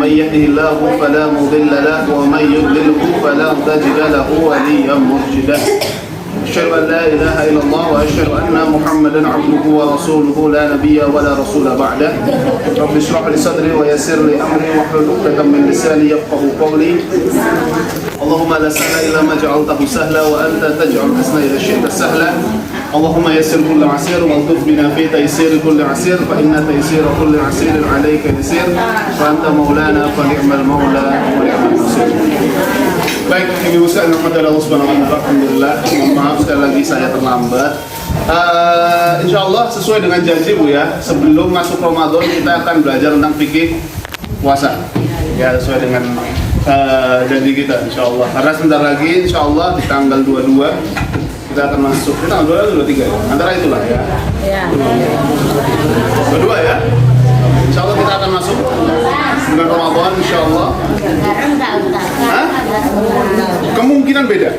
من يهده الله فلا مضل له ومن يضلله فلا تجد له وليا مرشدا أشهد أن لا إله إلا الله وأشهد أن محمدا عبده ورسوله لا نبي ولا رسول بعده رب اشرح لي صدري ويسر لي أمري واحلل عقدة من لساني يفقهوا قولي اللهم لا سهل إلا ما جعلته سهلا وأنت تجعل الحزن إذا شئت سهلا اللهم يسر كل عسير والطف بنا في تيسير كل عسير فإن تيسير كل عسير عليك يسير فأنت مولانا فنعم المولى ونعم النصير. Baik, Ibu Ustaz, alhamdulillah subhanahu wa ta'ala, alhamdulillah. Maaf sekali lagi saya terlambat. Insyaallah sesuai dengan janji Bu ya, sebelum masuk Ramadan kita akan belajar tentang fikih puasa. Ya, sesuai dengan janji kita insyaallah. Karena sebentar lagi insyaallah di tanggal 22 kita akan masuk. Di tanggal 22 atau 23 ya? Antara itulah ya. Iya. 22 ya. Insyaallah kita akan masuk bulan Ramadan insyaallah. Kemungkinan beda.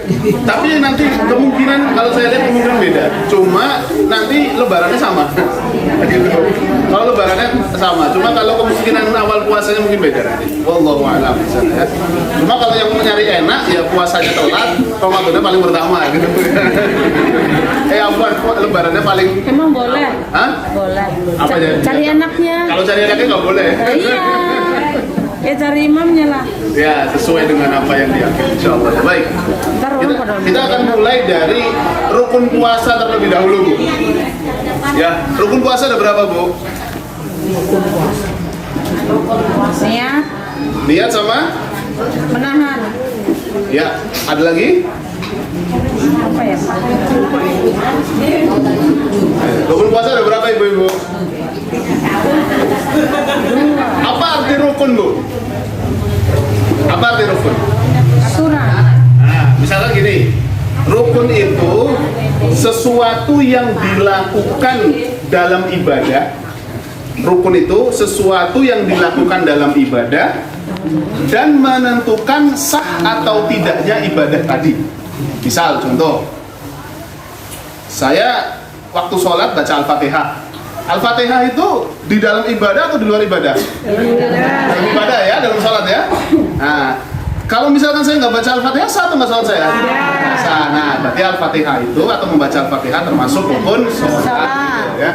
Tapi nanti kemungkinan kalau saya lihat kemungkinan beda. Cuma nanti lebarannya sama. Gitu. Kalau lebarannya sama. Cuma kalau kemungkinan awal puasanya mungkin beda nanti. Wallahu a'lam ya. Cuma kalau yang mau nyari enak ya puasanya telat, Ramadannya paling pertama gitu. Lebarannya paling. Emang boleh? Hah? Boleh. Apa aja? Cari anaknya. Kalau cari anaknya nggak boleh. Iya. Ya cari imamnya lah. Ya, sesuai dengan apa yang diakini insyaallah. Baik. Kita akan mulai dari rukun puasa terlebih dahulu, Bu. Ya, rukun puasa ada berapa, Bu? Niat. Niat sama? Menahan. Ya, ada lagi? Apa ya? Rukun puasa ada berapa, Ibu-ibu? Apa arti rukun, Bu? Apa arti rukun? Aturan. Nah, misalnya gini, rukun itu sesuatu yang dilakukan dalam ibadah. Rukun itu sesuatu yang dilakukan dalam ibadah dan menentukan sah atau tidaknya ibadah tadi. Misal, contoh, saya waktu sholat baca Al-Fatihah. Al-Fatihah itu di dalam ibadah atau di luar ibadah? Dalam ibadah ya, dalam sholat ya. Nah, kalau misalkan saya nggak baca Al-Fatihah, sah atau nggak sholat saya? Sah. Nah, berarti Al-Fatihah itu atau membaca Al-Fatihah termasuk rukun sholat gitu, ya.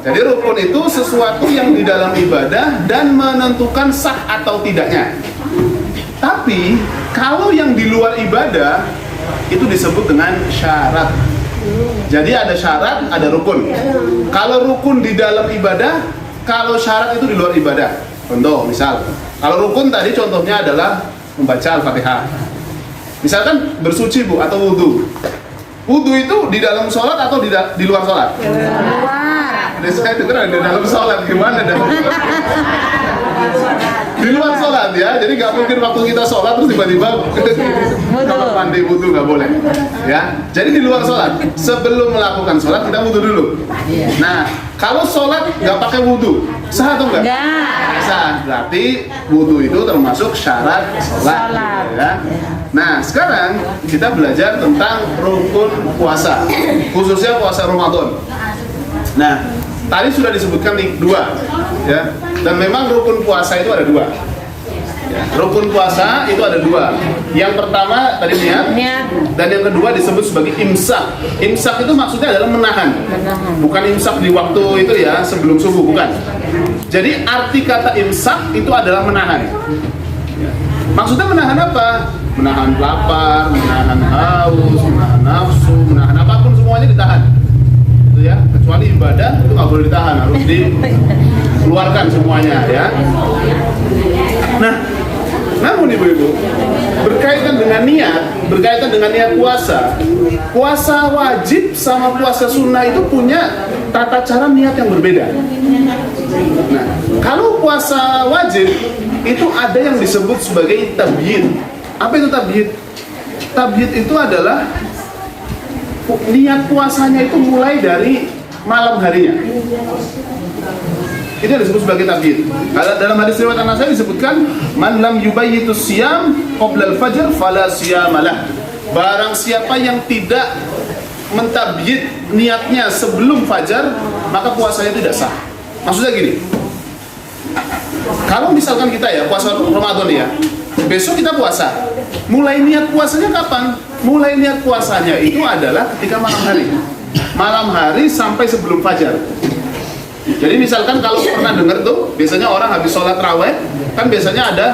Jadi rukun itu sesuatu yang di dalam ibadah dan menentukan sah atau tidaknya. Tapi kalau yang di luar ibadah itu disebut dengan syarat. Jadi ada syarat, ada rukun. Kalau rukun di dalam ibadah, kalau syarat itu di luar ibadah. Contoh, misal, kalau rukun tadi contohnya adalah membaca Al-Fatihah. Misalkan bersuci, Bu, atau wudhu. Wudhu itu di dalam sholat atau di luar sholat? Luar. Saya dengar di dalam sholat, gimana dalam sholat? Di luar sholat ya, jadi nggak mungkin waktu kita sholat terus tiba-tiba kalau mandi wudhu nggak boleh ya. Jadi di luar sholat, sebelum melakukan sholat kita wudhu dulu. Nah, kalau sholat nggak pakai wudhu, sah atau enggak? Sah, berarti wudhu itu termasuk syarat sholat. Ya. Nah, sekarang kita belajar tentang rukun puasa, khususnya puasa Ramadan. Nah, tadi sudah disebutkan dua, ya. Dan memang rukun puasa itu ada dua. Ya, rukun puasa itu ada dua. Yang pertama tadi niat, dan yang kedua disebut sebagai imsak. Imsak itu maksudnya adalah menahan. Bukan imsak di waktu itu ya, sebelum subuh, bukan. Jadi arti kata imsak itu adalah menahan. Ya. Maksudnya menahan apa? Menahan lapar, menahan haus, menahan nafsu, menahan apapun semuanya ditahan. Ya, kecuali ibadah itu nggak boleh ditahan, harus dikeluarkan semuanya ya. Nah, namun ibu-ibu, berkaitan dengan niat puasa, puasa wajib sama puasa sunnah itu punya tata cara niat yang berbeda. Nah, kalau puasa wajib itu ada yang disebut sebagai tabyid. Apa itu tabyid? Tabyid itu adalah niat puasanya itu mulai dari malam harinya. Itu yang disebut sebagai tabyid. Dalam hadis riwayat Anas disebutkan, man lam yubayyitus siyam qabla al-fajr fala siyamalah. Barang siapa yang tidak mentabyid niatnya sebelum fajar, maka puasanya tidak sah. Maksudnya gini, Kalau misalkan kita ya puasa Ramadan ya, besok kita puasa. Mulai niat puasanya kapan? Mulai niat puasanya itu adalah ketika malam hari. Malam hari sampai sebelum fajar. Jadi misalkan kalau pernah dengar tuh, biasanya orang habis sholat raweh kan biasanya ada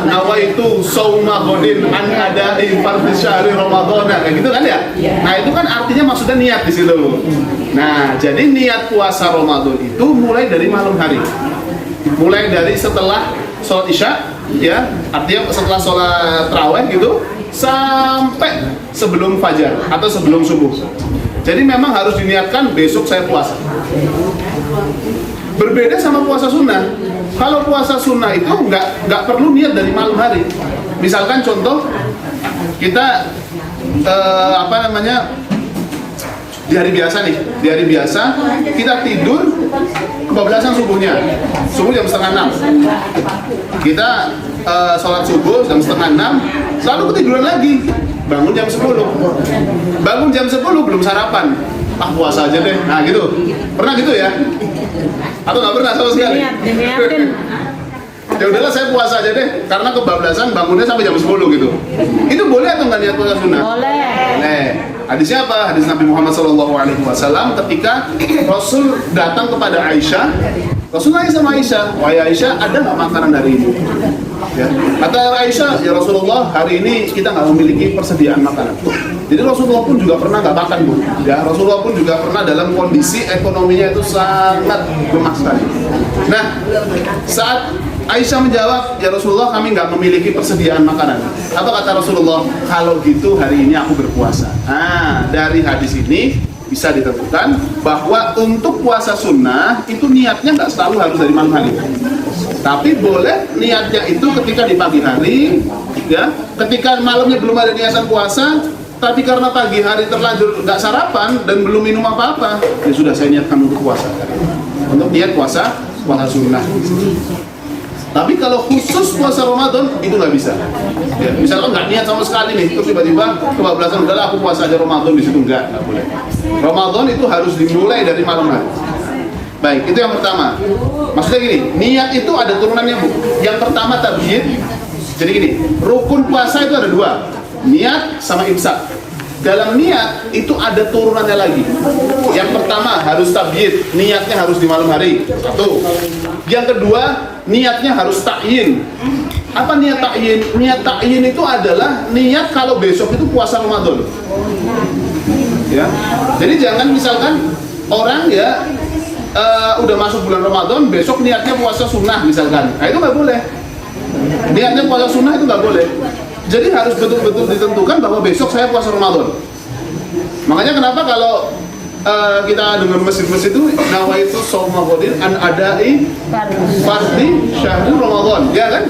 nawaitu sauma ghadin an ada'i fardhi syahri Ramadan kayak gitu kan ya. Nah, itu kan artinya maksudnya niat di situ. Nah, jadi niat puasa Ramadan itu mulai dari malam hari. Mulai dari setelah sholat Isya ya, artinya setelah sholat raweh gitu sampai sebelum fajar atau sebelum subuh. Jadi memang harus diniatkan besok saya puasa. Berbeda sama puasa sunnah. Kalau puasa sunnah itu nggak perlu niat dari malam hari. Misalkan contoh kita di hari biasa nih, di hari biasa kita tidur kebablasan subuhnya, subuh jam 5:30. Kita sholat subuh jam 5:30, lalu ketiduran lagi. Bangun jam 10. Bangun jam 10 belum sarapan. Ah, puasa aja deh. Nah, gitu. Pernah gitu ya? Atau nggak pernah sama sekali? Diniatin. Ya udahlah saya puasa aja deh, karena kebablasan bangunnya sampai jam 10 gitu. Itu boleh atau nggak niat puasa sunnah? Boleh. Hadisnya apa? Hadis Nabi Muhammad SAW ketika Rasul datang kepada Aisyah, Rasul nanya sama Aisyah, wahai Aisyah, ada nggak makanan hari ini? Ya. Kata Aisyah, ya Rasulullah, hari ini kita nggak memiliki persediaan makanan. Jadi Rasulullah pun juga pernah nggak makan, Bu. Ya, Rasulullah pun juga pernah dalam kondisi ekonominya itu sangat lemah sekali. Nah, saat Aisyah menjawab, ya Rasulullah, kami nggak memiliki persediaan makanan. Apa kata Rasulullah? Kalau gitu hari ini aku berpuasa. Nah, dari hadis ini bisa ditentukan bahwa untuk puasa sunnah itu niatnya nggak selalu harus dari malam hari. Tapi boleh niatnya itu ketika di pagi hari, ya, ketika malamnya belum ada niatan puasa, tapi karena pagi hari terlanjur nggak sarapan dan belum minum apa-apa, ya sudah saya niatkan untuk puasa. Untuk niat puasa sunnah. Tapi kalau khusus puasa Ramadan itu nggak bisa. Ya, misalnya nggak niat sama sekali nih, terus tiba-tiba kebablasan udahlah aku puasa aja Ramadan di situ nggak boleh. Ramadan itu harus dimulai dari malam hari. Baik, itu yang pertama. Maksudnya gini, niat itu ada turunannya, Bu. Yang pertama tabyid. Jadi gini, rukun puasa itu ada dua, niat sama imsak. Dalam niat itu ada turunannya lagi. Yang pertama harus tabyid, niatnya harus di malam hari. Satu. Yang kedua, niatnya harus ta'yin. Apa niat ta'yin? Niat ta'yin itu adalah niat kalau besok itu puasa Ramadan. Ya. Jadi jangan misalkan orang ya udah masuk bulan Ramadan, besok niatnya puasa sunnah misalkan. Nah, itu nggak boleh. Niatnya puasa sunnah itu nggak boleh. Jadi harus betul-betul ditentukan bahwa besok saya puasa Ramadan. Makanya kenapa kalau kita dengar masjid-masjid itu nawaitu shauma ghadin an ada'i fardhi syahri Ramadan, ya kan?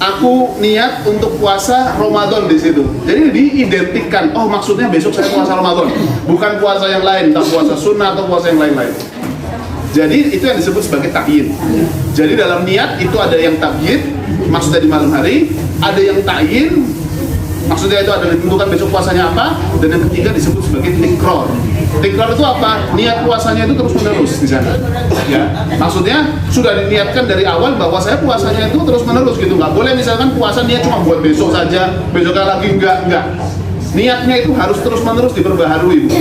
Aku niat untuk puasa Ramadan di situ. Jadi diidentikan, oh maksudnya besok saya puasa Ramadan, bukan puasa yang lain, entah puasa sunnah atau puasa yang lain-lain. Jadi itu yang disebut sebagai ta'yin. Jadi dalam niat itu ada yang tabyid, maksudnya di malam hari, ada yang ta'yin, maksudnya itu adalah ditentukan besok puasanya apa, dan yang ketiga disebut sebagai tikrar. Tikrar itu apa? Niat puasanya itu terus menerus di sana. Ya, maksudnya sudah diniatkan dari awal bahwa saya puasanya itu terus menerus gitu. Nggak boleh misalkan puasa niat cuma buat besok saja, besoknya lagi enggak. Niatnya itu harus terus menerus diperbaharui, Bu.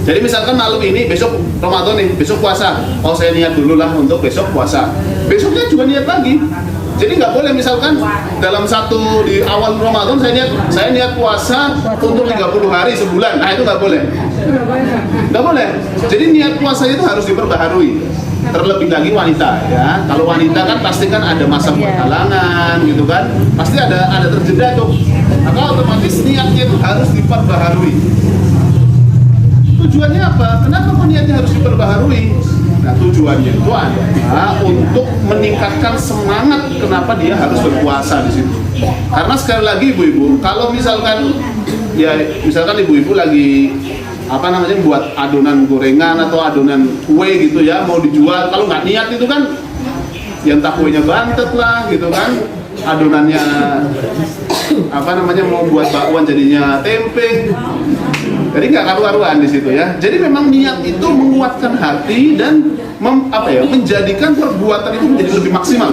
Jadi misalkan malam ini, besok Ramadan nih, besok puasa. Oh saya niat dulu lah untuk besok puasa. Besoknya juga niat lagi. Jadi nggak boleh misalkan dalam satu di awal Ramadan saya niat puasa untuk 30 hari sebulan. Nah itu nggak boleh. Nggak boleh. Jadi niat puasa itu harus diperbaharui. Terlebih lagi wanita ya. Kalau wanita kan pasti kan ada masa perhalangan gitu kan. Pasti ada terjeda tuh. Maka otomatis niatnya itu harus diperbaharui. Tujuannya apa? Kenapa kok niatnya harus diperbaharui? Nah tujuannya itu adalah untuk meningkatkan semangat kenapa dia harus berpuasa di situ. Karena sekali lagi ibu-ibu, kalau misalkan ibu-ibu lagi buat adonan gorengan atau adonan kue gitu ya, mau dijual, kalau nggak niat itu kan yang tak kuenya bantet lah gitu kan, adonannya mau buat bakwan jadinya tempe. Jadi nggak karu-karuan di situ ya. Jadi memang niat itu menguatkan hati dan menjadikan perbuatan itu menjadi lebih maksimal.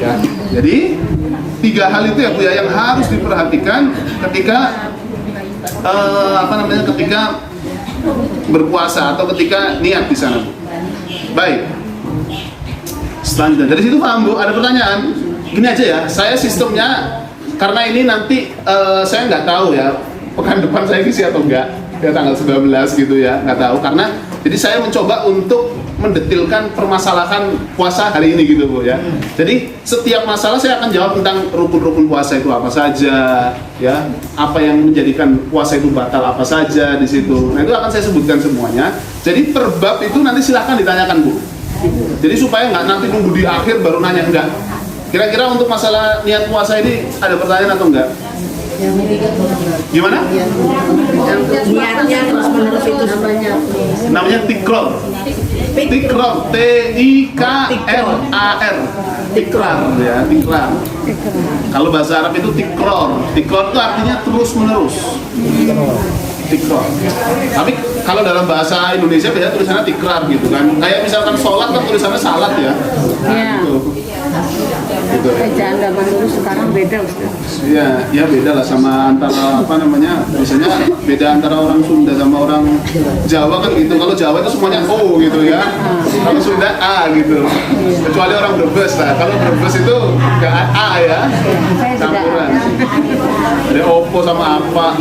Ya. Jadi 3 hal itu ya Bu ya yang harus diperhatikan ketika ketika berpuasa atau ketika niat di sana Bu. Baik. Selanjutnya dari situ paham Bu, ada pertanyaan? Gini aja ya, saya sistemnya karena ini nanti saya nggak tahu ya pekan depan saya ngisi atau enggak ya tanggal 19 gitu ya, nggak tahu karena jadi saya mencoba untuk mendetilkan permasalahan puasa hari ini gitu Bu ya. Jadi setiap masalah saya akan jawab tentang rukun-rukun puasa itu apa saja ya, apa yang menjadikan puasa itu batal apa saja di situ. Nah itu akan saya sebutkan semuanya. Jadi per bab itu nanti silahkan ditanyakan Bu. Jadi supaya nggak nanti nunggu di akhir baru nanya, enggak. Kira-kira untuk masalah niat puasa ini ada pertanyaan atau enggak? Gimana? Niatnya terus menerus itu Namanya tikror. Tikror, T-I-K-R-A-R. Tikrar ya, tikrar. Kalau bahasa Arab itu tikror. Tikror itu artinya terus menerus. Tikror. Tapi kalau dalam bahasa Indonesia biasanya tulisannya tikrar gitu kan. Kayak misalkan sholat kan tulisannya salat ya. Iya. Gitu. Ejaan zaman dulu sekarang beda Ustaz. Iya, ya beda lah sama antara biasanya beda antara orang Sunda sama orang Jawa kan gitu. Kalau Jawa itu semuanya O gitu ya. Kalau Sunda A gitu. Kecuali orang Brebes lah. Kalau Brebes itu nggak A ya. Saya tidak Campuran. ada. Ada Oppo sama apa.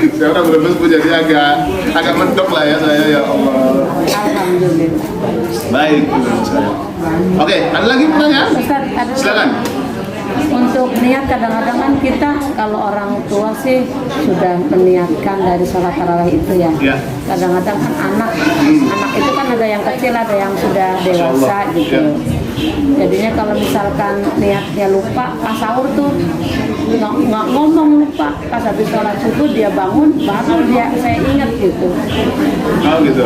Saya orang Brebes pun jadi agak mendok lah ya saya ya Allah. Alhamdulillah. Baik, menurut saya. Oke, ada lagi pertanyaan? Ustaz, ada Silakan. untuk niat kadang-kadang kan kita kalau orang tua sih sudah meniatkan dari sholat tarawih itu ya. Ya. Kadang-kadang kan anak itu kan ada yang kecil ada yang sudah dewasa Insyaallah. gitu. Ya. Jadinya kalau misalkan niatnya lupa pas sahur tuh nggak ngomong lupa pas habis sholat subuh dia bangun baru saya ingat gitu. Oh gitu.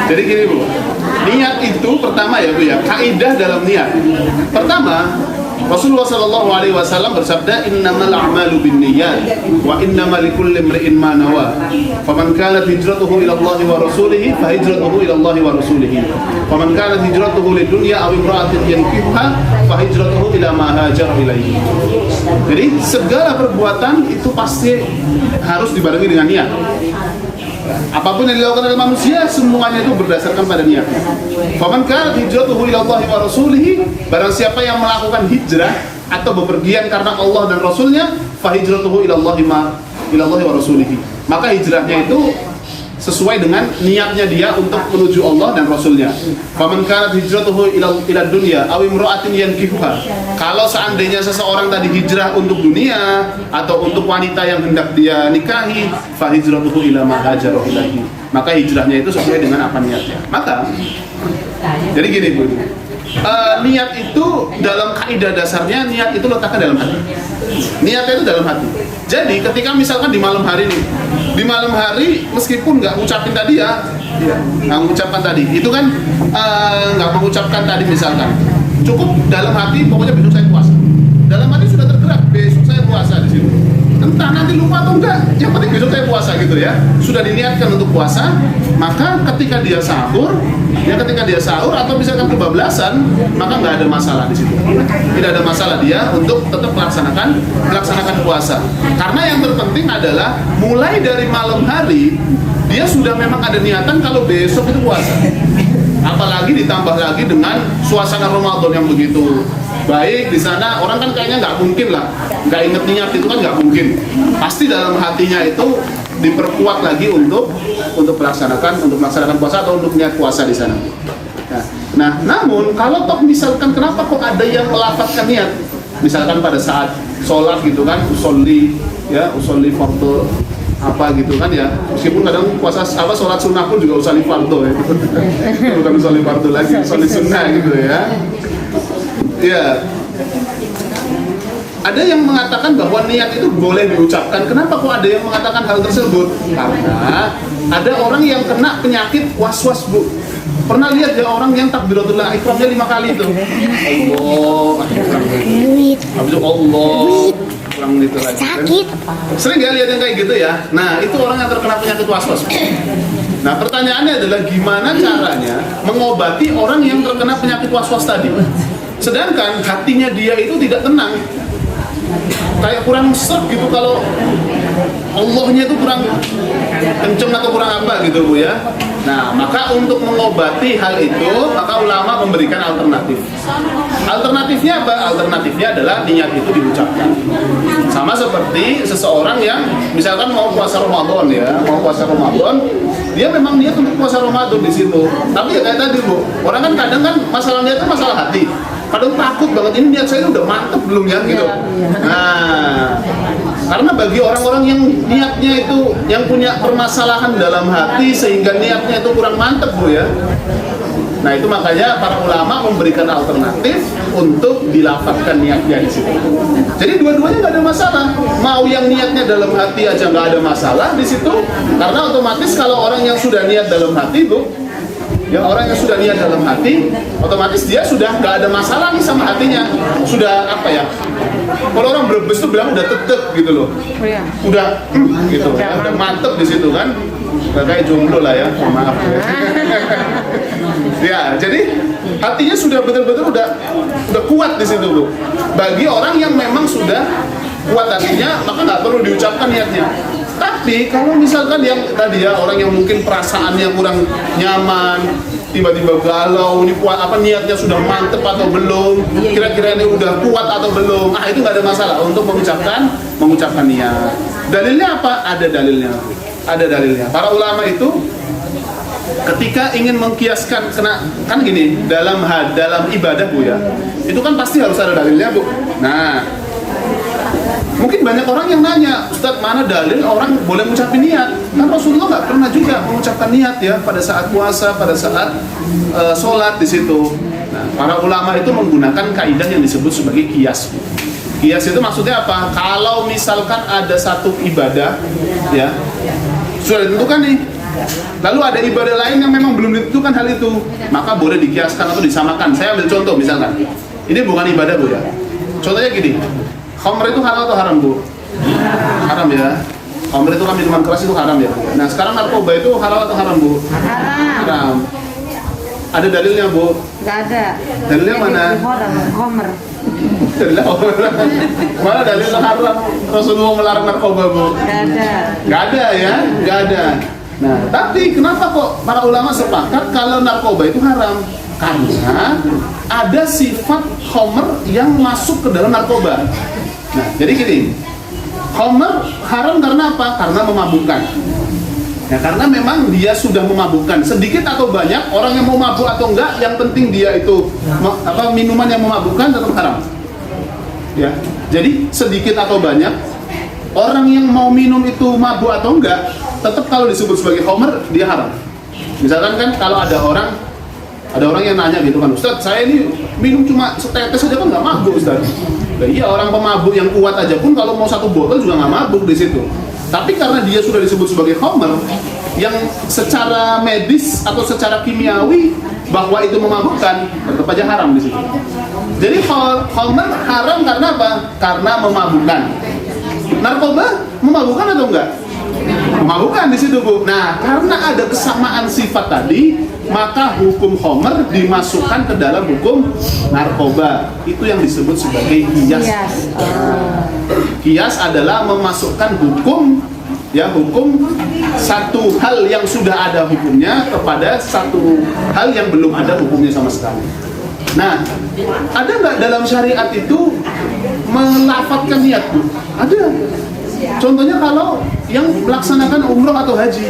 Jadi gini Bu, niat itu pertama ya Bu ya, kaidah dalam niat. Pertama, Rasulullah Shallallahu Alaihi Wasallam bersabda, Innamal a'malu binniyat, wa innamal likulli imri'in ma nawa. Faman kanat hijratuhu ila Allah wa Rasulihi, fa hijratuhu ila Allah wa Rasulihi. Faman kanat hijratuhu lidunya aw imra'atin yankihuha, fa hijratuhu ila ma hajara ilaihi. Jadi segala perbuatan itu pasti harus dibarengi dengan niat. Apapun yang dilakukan oleh manusia semuanya itu berdasarkan pada niat. Faman kanat hijratuhu ila Allah wa Rasulihi, barang siapa yang melakukan hijrah atau bepergian karena Allah dan Rasulnya, fa hijratuhu ila Allah wa Rasulihi. Maka hijrahnya itu sesuai dengan niatnya dia untuk menuju Allah dan Rasulnya. Faman kanat hijratuhu ila dunya aw imra'atin yankihuha. Kalau seandainya seseorang tadi hijrah untuk dunia atau untuk wanita yang hendak dia nikahi, fa hijratuhu ila ma hajara ilaihi. Maka hijrahnya itu sesuai dengan apa niatnya. Maka jadi gini Bu. Niat itu dalam kaidah dasarnya niat itu letakkan dalam hati. Niatnya itu dalam hati. Jadi ketika misalkan di malam hari nih, di malam hari meskipun nggak ngucapin tadi ya, nggak mengucapkan tadi, itu kan nggak mengucapkan tadi misalkan, cukup dalam hati pokoknya besok saya puasa. Dalam hati sudah tergerak besok saya puasa di situ. Entah nanti lupa atau enggak, yang penting besok saya puasa gitu ya. Sudah diniatkan untuk puasa, maka ketika dia sahur atau misalkan kebablasan, maka nggak ada masalah di situ. Tidak ada masalah dia untuk tetap melaksanakan puasa. Karena yang terpenting adalah mulai dari malam hari dia sudah memang ada niatan kalau besok itu puasa. Apalagi ditambah lagi dengan suasana Ramadan yang begitu baik di sana, orang kan kayaknya nggak mungkin lah nggak inget niat itu kan nggak mungkin. Pasti dalam hatinya itu diperkuat lagi untuk melaksanakan puasa atau untuk niat puasa di sana. Nah, namun kalau toh misalkan kenapa kok ada yang melafazkan niat, misalkan pada saat sholat gitu kan, usolli fardhu apa gitu kan ya, meskipun kadang puasa sholat sunnah pun juga usolli fardhu ya, bukan usolli fardhu lagi, usolli sunnah gitu ya. Ya, ada yang mengatakan bahwa niat itu boleh diucapkan. Kenapa kok ada yang mengatakan hal tersebut? Karena ada orang yang kena penyakit was-was Bu. Pernah lihat ya orang yang takbiratul ihramnya 5 kali itu. Allah, habis itu Allah, kurang itu lagi. Sakit. Sering nggak lihat yang kayak gitu ya? Nah, itu orang yang terkena penyakit waswas. Nah, pertanyaannya adalah gimana caranya mengobati orang yang terkena penyakit waswas tadi? Sedangkan hatinya dia itu tidak tenang. Kayak kurang serp gitu, kalau Allahnya itu kurang kenceng atau kurang apa gitu Bu ya. Nah, maka untuk mengobati hal itu, maka ulama memberikan alternatif. Alternatifnya apa? Alternatifnya adalah niat itu diucapkan. Sama seperti seseorang yang misalkan mau puasa Ramadan ya, mau puasa Ramadan, dia memang niat untuk puasa Ramadan di situ. Tapi ya kayak tadi Bu, orang kan kadang kan masalahnya itu masalah hati. Kadang takut banget, ini niat saya udah mantep belum ya gitu. Nah, karena bagi orang-orang yang niatnya itu yang punya permasalahan dalam hati sehingga niatnya itu kurang mantep Bu ya. Nah, itu makanya para ulama memberikan alternatif untuk dilafadzkan niatnya di situ. Jadi dua-duanya nggak ada masalah. Mau yang niatnya dalam hati aja nggak ada masalah di situ, karena otomatis kalau orang yang sudah niat dalam hati Bu, yang orang yang sudah niat dalam hati, otomatis dia sudah nggak ada masalah nih sama hatinya. Sudah apa ya? Kalau orang Brebes tuh bilang udah tetep gitu loh. Udah gitu ya, udah mantep di situ kan. Nggak kayak jomblo lah ya, maaf ya. Ya, jadi hatinya sudah betul-betul udah kuat di situ Bu. Bagi orang yang memang sudah kuat hatinya, maka nggak perlu diucapkan niatnya. Tapi kalau misalkan yang tadi ya, orang yang mungkin perasaannya kurang nyaman, tiba-tiba galau, ini kuat apa niatnya sudah mantep atau belum, kira-kira ini udah kuat atau belum, itu nggak ada masalah untuk mengucapkan niat. Dalilnya apa? Ada dalilnya. Ada dalilnya. Para ulama itu ketika ingin mengkiaskan, kan gini, dalam ibadah Bu ya, itu kan pasti harus ada dalilnya Bu. Nah, mungkin banyak orang yang nanya, Ustadz, mana dalil orang boleh mengucapkan niat? Kan Rasulullah nggak pernah juga mengucapkan niat ya pada saat puasa, pada saat sholat di situ. Nah, para ulama itu menggunakan kaidah yang disebut sebagai qiyas. Qiyas itu maksudnya apa? Kalau misalkan ada satu ibadah, ya sudah ditentukan nih, lalu ada ibadah lain yang memang belum ditentukan hal itu, maka boleh dikiaskan atau disamakan. Saya ambil contoh misalkan, ini bukan ibadah Bu ya. Contohnya gini. Khamr itu halal atau haram Bu? Haram ya. Khamr itu kan minuman keras itu haram ya. Nah, sekarang narkoba itu halal atau haram Bu? Haram. Ada dalilnya Bu? Nggak ada. Dalilnya mana? Homer. Dalilnya mana dalilnya haram? Rasulullah melarang narkoba Bu? Nggak ada. Nggak ada ya? Nggak ada. Nah, tapi kenapa kok para ulama sepakat kalau narkoba itu haram? Karena ada sifat khamr yang masuk ke dalam narkoba. Nah, jadi gini, khamr haram karena apa? Karena memabukkan. Ya, karena memang dia sudah memabukkan. Sedikit atau banyak, orang yang mau mabuk atau enggak, yang penting dia itu minuman yang memabukkan tetap haram. Ya, jadi sedikit atau banyak, orang yang mau minum itu mabuk atau enggak, tetap kalau disebut sebagai khamr dia haram. Misalkan kan kalau ada orang yang nanya gitu kan, Ustadz, saya ini minum cuma setetes aja kan nggak mabuk Ustadz. Nah, iya, orang pemabuk yang kuat aja pun kalau mau 1 botol juga nggak mabuk di situ. Tapi karena dia sudah disebut sebagai khamr, yang secara medis atau secara kimiawi bahwa itu memabukkan, tetap aja haram di situ. Jadi khamr haram karena apa? Karena memabukkan. Narkoba memabukkan atau enggak? Memabukkan di situ Bu. Nah, karena ada kesamaan sifat tadi, maka hukum khamr dimasukkan ke dalam hukum narkoba. Itu yang disebut sebagai qiyas. Qiyas adalah memasukkan hukum satu hal yang sudah ada hukumnya kepada satu hal yang belum ada hukumnya sama sekali. Nah, ada nggak dalam syariat itu melafadzkan niat Bu? Ada. Contohnya kalau yang melaksanakan umroh atau haji.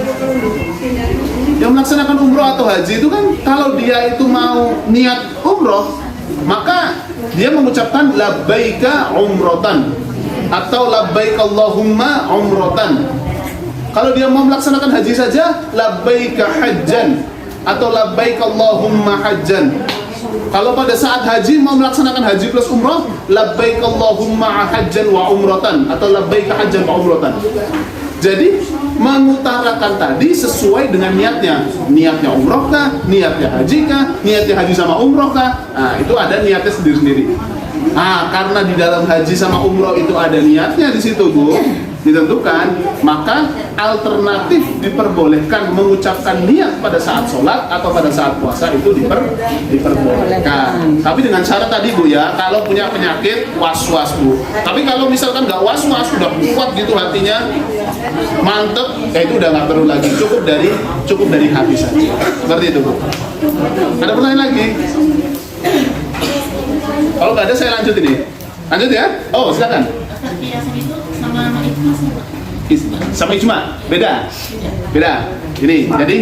Yang melaksanakan umroh atau haji itu kan kalau dia itu mau niat umroh, maka dia mengucapkan labbaika umrotan atau labbaik Allahumma umrotan. Kalau dia mau melaksanakan haji saja, labbaika hajjan atau labbaik Allahumma hajjan. Kalau pada saat haji mau melaksanakan haji plus umroh, labbaik Allahumma hajjan wa umrotan atau labbaik hajjan wa umrotan. Jadi mengutarakan tadi sesuai dengan niatnya. Niatnya umroh kah? Niatnya haji kah? Niatnya haji sama umroh kah? Nah, itu ada niatnya sendiri-sendiri. Nah, karena di dalam haji sama umroh itu ada niatnya di situ, Bu, ditentukan, maka alternatif diperbolehkan mengucapkan niat pada saat sholat atau pada saat puasa itu diperbolehkan. Tapi dengan syarat tadi, Bu, ya, kalau punya penyakit was-was, Bu. Tapi kalau misalkan nggak was-was, udah kuat gitu hatinya, mantep, ya itu udah nggak perlu lagi, cukup dari hati saja. Seperti itu, Bu. Ada pertanyaan lagi? Kalau nggak ada, saya lanjut ini. Lanjut ya? Oh, silakan. Sama ijma? Beda? Beda. Ini, jadi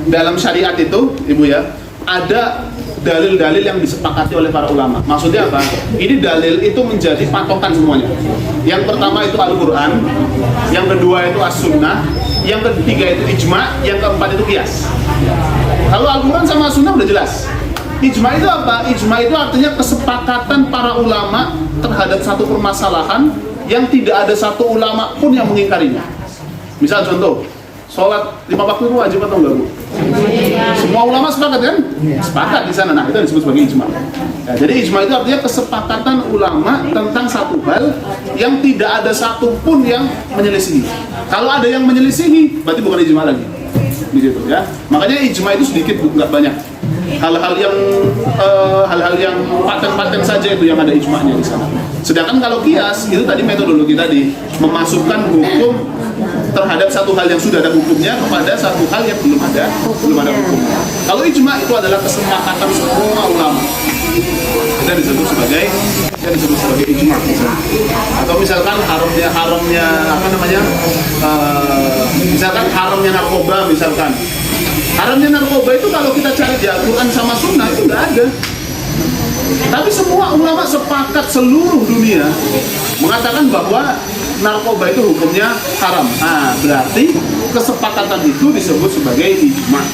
dalam syariat itu, Ibu ya, ada dalil-dalil yang disepakati oleh para ulama. Maksudnya apa? Ini dalil itu menjadi patokan semuanya. Yang pertama itu Al-Quran, yang kedua itu As-Sunnah, yang ketiga itu ijma, yang keempat itu qiyas. Kalau Al-Quran sama As-Sunnah udah jelas. Ijma itu apa? Ijma itu artinya kesepakatan para ulama terhadap satu permasalahan yang tidak ada satu ulama pun yang mengingkarinya. Misal contoh, sholat 5 waktu itu wajib atau enggak, Bu? Semua ulama sepakat kan? Sepakat di sana. Nah, itu disebut sebagai ijma. Ya, jadi ijma itu artinya kesepakatan ulama tentang satu hal yang tidak ada satu pun yang menyelisihi. Kalau ada yang menyelisihi, berarti bukan ijma lagi. Di situ ya. Makanya ijma itu sedikit, Bu, nggak banyak. Hal-hal yang paten-paten saja itu yang ada ijma'nya di sana. Sedangkan kalau qiyas itu tadi metodologi tadi memasukkan hukum terhadap satu hal yang sudah ada hukumnya kepada satu hal yang belum ada hukumnya. Kalau ijma' itu adalah kesepakatan semua ulama. Itu disebut sebagai ijma'. Atau misalkan haramnya apa namanya? Misalkan haramnya narkoba misalkan. Haramnya narkoba itu kalau kita cari di Al-Quran sama Sunnah itu nggak ada. Tapi semua ulama sepakat seluruh dunia mengatakan bahwa narkoba itu hukumnya haram. Nah, berarti kesepakatan itu disebut sebagai ijma.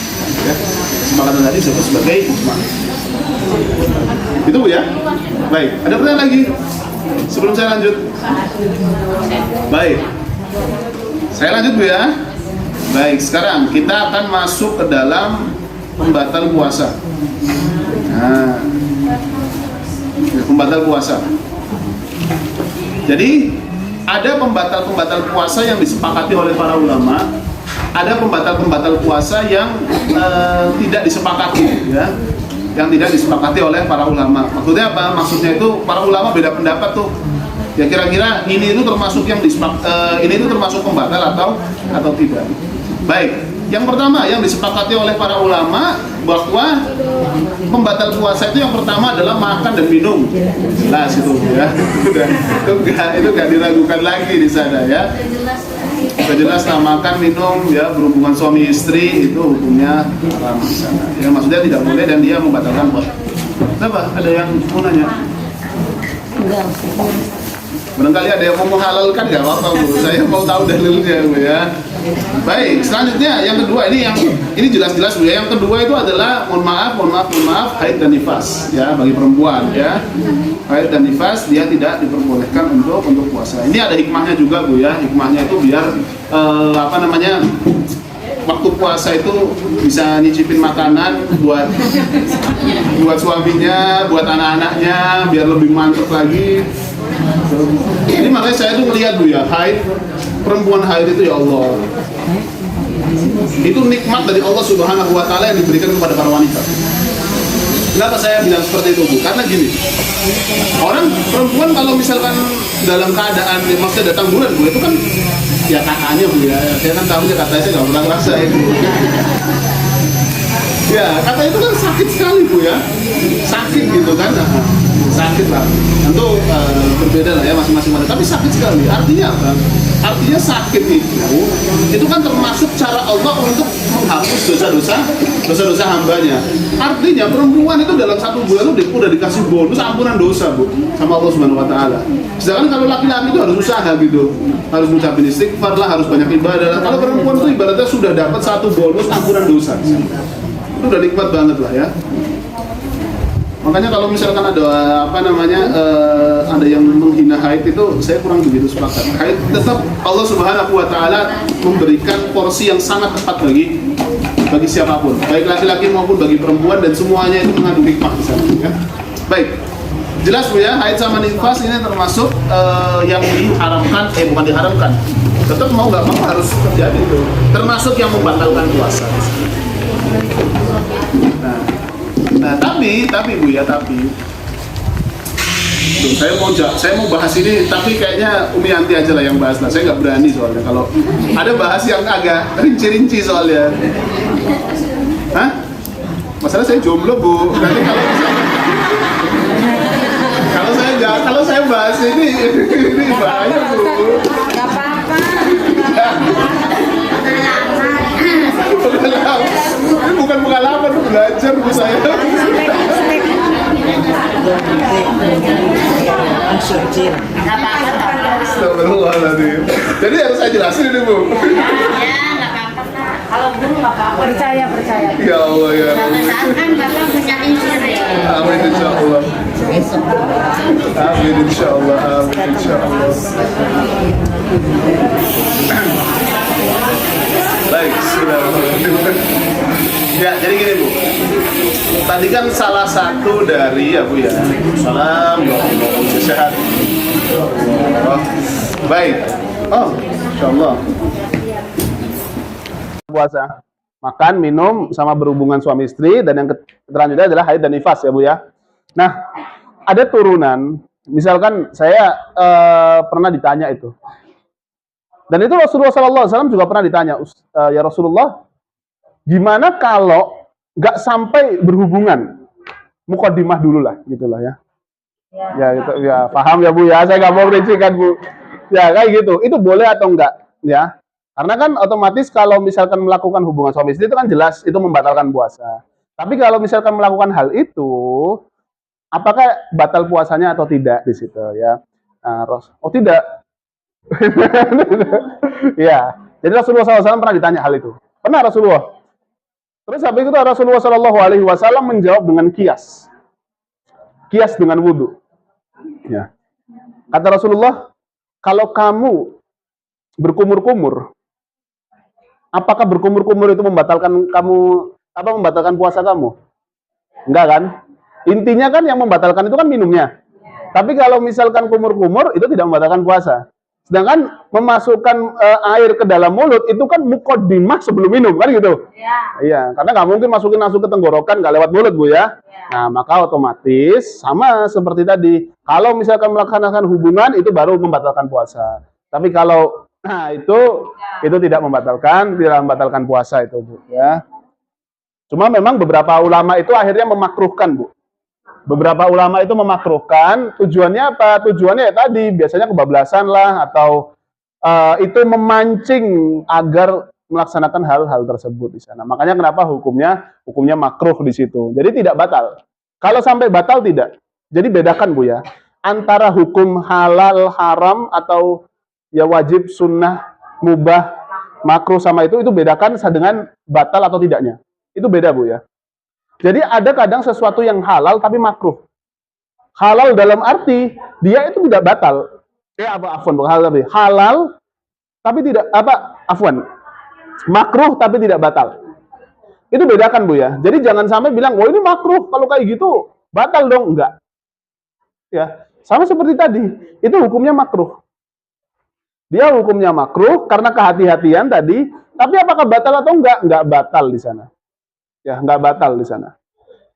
Ya. Kesepakatan tadi disebut sebagai ijma. Itu, Bu, ya. Baik, ada pertanyaan lagi sebelum saya lanjut? Baik, saya lanjut, Bu, ya. Baik, sekarang kita akan masuk ke dalam pembatal puasa. Nah, pembatal puasa. Jadi ada pembatal puasa yang disepakati oleh para ulama, ada pembatal puasa yang tidak disepakati, ya, yang tidak disepakati oleh para ulama. Maksudnya apa? Maksudnya itu para ulama beda pendapat tuh. Ya kira-kira ini itu termasuk yang ini itu termasuk pembatal atau tidak. Baik, yang pertama yang disepakati oleh para ulama bahwa pembatal puasa itu yang pertama adalah makan dan minum. Nah, situ ya. Itu enggak diragukan lagi di sana ya. Sudah jelas lah, makan, minum, ya, berhubungan suami istri itu hukumnya haram di sana. Ya, maksudnya tidak boleh dan dia membatalkan puasa. Kenapa? Ada yang mau nanya? Enggak. Barangkali ada yang mau menghalalkan, nggak apa-apa, Bu. Saya mau tahu dalilnya, Bu, ya. Baik, selanjutnya yang kedua ini jelas-jelas, Bu, ya. Yang kedua itu adalah mohon maaf, haid dan nifas, ya, bagi perempuan, ya. Haid dan nifas dia tidak diperbolehkan untuk puasa. Ini ada hikmahnya juga, Bu, ya. Hikmahnya itu biar waktu puasa itu bisa nyicipin makanan buat suaminya, buat anak-anaknya, biar lebih mantap lagi. Ini makanya saya tuh melihat, Bu, ya, perempuan haid itu, ya Allah, itu nikmat dari Allah Subhanahu wa Ta'ala yang diberikan kepada para wanita. Kenapa saya bilang seperti itu, Bu? Karena gini, perempuan kalau misalkan dalam keadaan maksudnya datang bulan, Bu, itu kan ya kakaknya, Bu, ya. Saya kan tahu ya, katanya saya nggak pernah ngerasa itu. Ya, kata itu kan sakit sekali, Bu, ya. Sakit gitu kan. Sakit lah, tentu berbeda lah ya masing-masing wanita, tapi sakit sekali. Artinya apa? Artinya sakit itu kan termasuk cara Allah untuk menghapus dosa-dosa hambanya. Artinya perempuan itu dalam 1 bulan itu udah dikasih bonus ampunan dosa, Bu, sama Allah Subhanahu wa Ta'ala. Sedangkan kalau laki-laki itu harus usaha gitu, harus mengucapkan istighfar lah, harus banyak ibadah. Kalau perempuan itu ibaratnya sudah dapat 1 bonus ampunan dosa. Itu udah nikmat banget lah, ya. Makanya kalau misalkan ada apa namanya ada yang menghina haid itu saya kurang begitu sepakat. Haid tetap Allah Subhanahu wa taala memberikan porsi yang sangat tepat bagi siapapun, baik laki-laki maupun bagi perempuan, dan semuanya itu mengandung hikmah di sana ya. Baik. Jelas Bu ya, haid sama nifas ini termasuk yang diharamkan, bukan diharamkan. Tetap mau nggak mau harus terjadi itu. Termasuk yang membatalkan puasa. Nah, tapi Bu ya, Tuh, saya mau bahas ini, tapi kayaknya Umi Yanti aja lah yang bahas lah. Saya nggak berani soalnya kalau ada bahas yang agak rinci-rinci soalnya. Hah? Masalah saya jomblo Bu. Nanti kalau saya bahas ini bahaya Bu. Gak apa-apa. Ini bukan pengalaman, belajar Bu saya. Astagfirullahaladzim. Jadi harus saya jelasin ini Bu. Kalau dulu nggak apa-apa. Percaya. Ya Allah ya. Misalkan Bapak punya insinyur. Amin insyaallah. Amin insyaallah. Amin insyaallah. Baik, sudah. Ya, jadi gini Bu. Tadi kan salah satu dari ya Bu ya. Salam, sehat. Baik. Oh, insyaallah. Puasa, makan, minum, sama berhubungan suami istri, dan yang selanjutnya adalah haid dan nifas ya Bu ya. Nah, ada turunan, misalkan saya pernah ditanya itu, dan itu Rasulullah SAW juga pernah ditanya, ya Rasulullah, gimana kalau nggak sampai berhubungan, mukaddimah dulu lah, gitulah ya. Ya gitu, ya paham ya Bu ya, saya nggak mau rincikan Bu. Ya kayak gitu, itu boleh atau enggak ya? Karena kan otomatis kalau misalkan melakukan hubungan suami istri itu kan jelas itu membatalkan puasa. Tapi kalau misalkan melakukan hal itu, apakah batal puasanya atau tidak di situ ya? Nah, oh tidak. Ya, jadi Rasulullah SAW pernah ditanya hal itu. Pernah Rasulullah. Terus habis itu Rasulullah SAW menjawab dengan kias dengan wudhu. Ya. Kata Rasulullah, kalau kamu berkumur-kumur, apakah berkumur-kumur itu membatalkan puasa kamu? Enggak kan? Intinya kan yang membatalkan itu kan minumnya. Tapi kalau misalkan kumur-kumur itu tidak membatalkan puasa. Sedangkan memasukkan air ke dalam mulut itu kan muqaddimah sebelum minum kan gitu. Iya, karena nggak mungkin masuk ke tenggorokan nggak lewat mulut Bu ya. Nah, maka otomatis sama seperti tadi. Kalau misalkan melaksanakan hubungan itu baru membatalkan puasa. Tapi kalau itu tidak membatalkan puasa itu Bu ya. Cuma memang beberapa ulama itu akhirnya memakruhkan Bu. Beberapa ulama itu memakruhkan, tujuannya apa? Tujuannya ya tadi biasanya kebablasan lah atau itu memancing agar melaksanakan hal-hal tersebut di sana. Makanya kenapa hukumnya makruh di situ. Jadi tidak batal. Kalau sampai batal tidak. Jadi bedakan Bu ya, antara hukum halal, haram atau ya wajib, sunnah, mubah, makruh sama itu bedakan dengan batal atau tidaknya. Itu beda Bu ya. Jadi ada kadang sesuatu yang halal tapi makruh. Halal dalam arti dia itu tidak batal. Halal tapi tidak makruh tapi tidak batal. Itu bedakan Bu ya. Jadi jangan sampai bilang, "Wah, ini makruh, kalau kayak gitu batal dong." Enggak. Ya, sama seperti tadi. Itu hukumnya makruh. Dia hukumnya makruh karena kehati-hatian tadi, tapi apakah batal atau enggak? Enggak batal di sana. Ya, enggak batal di sana.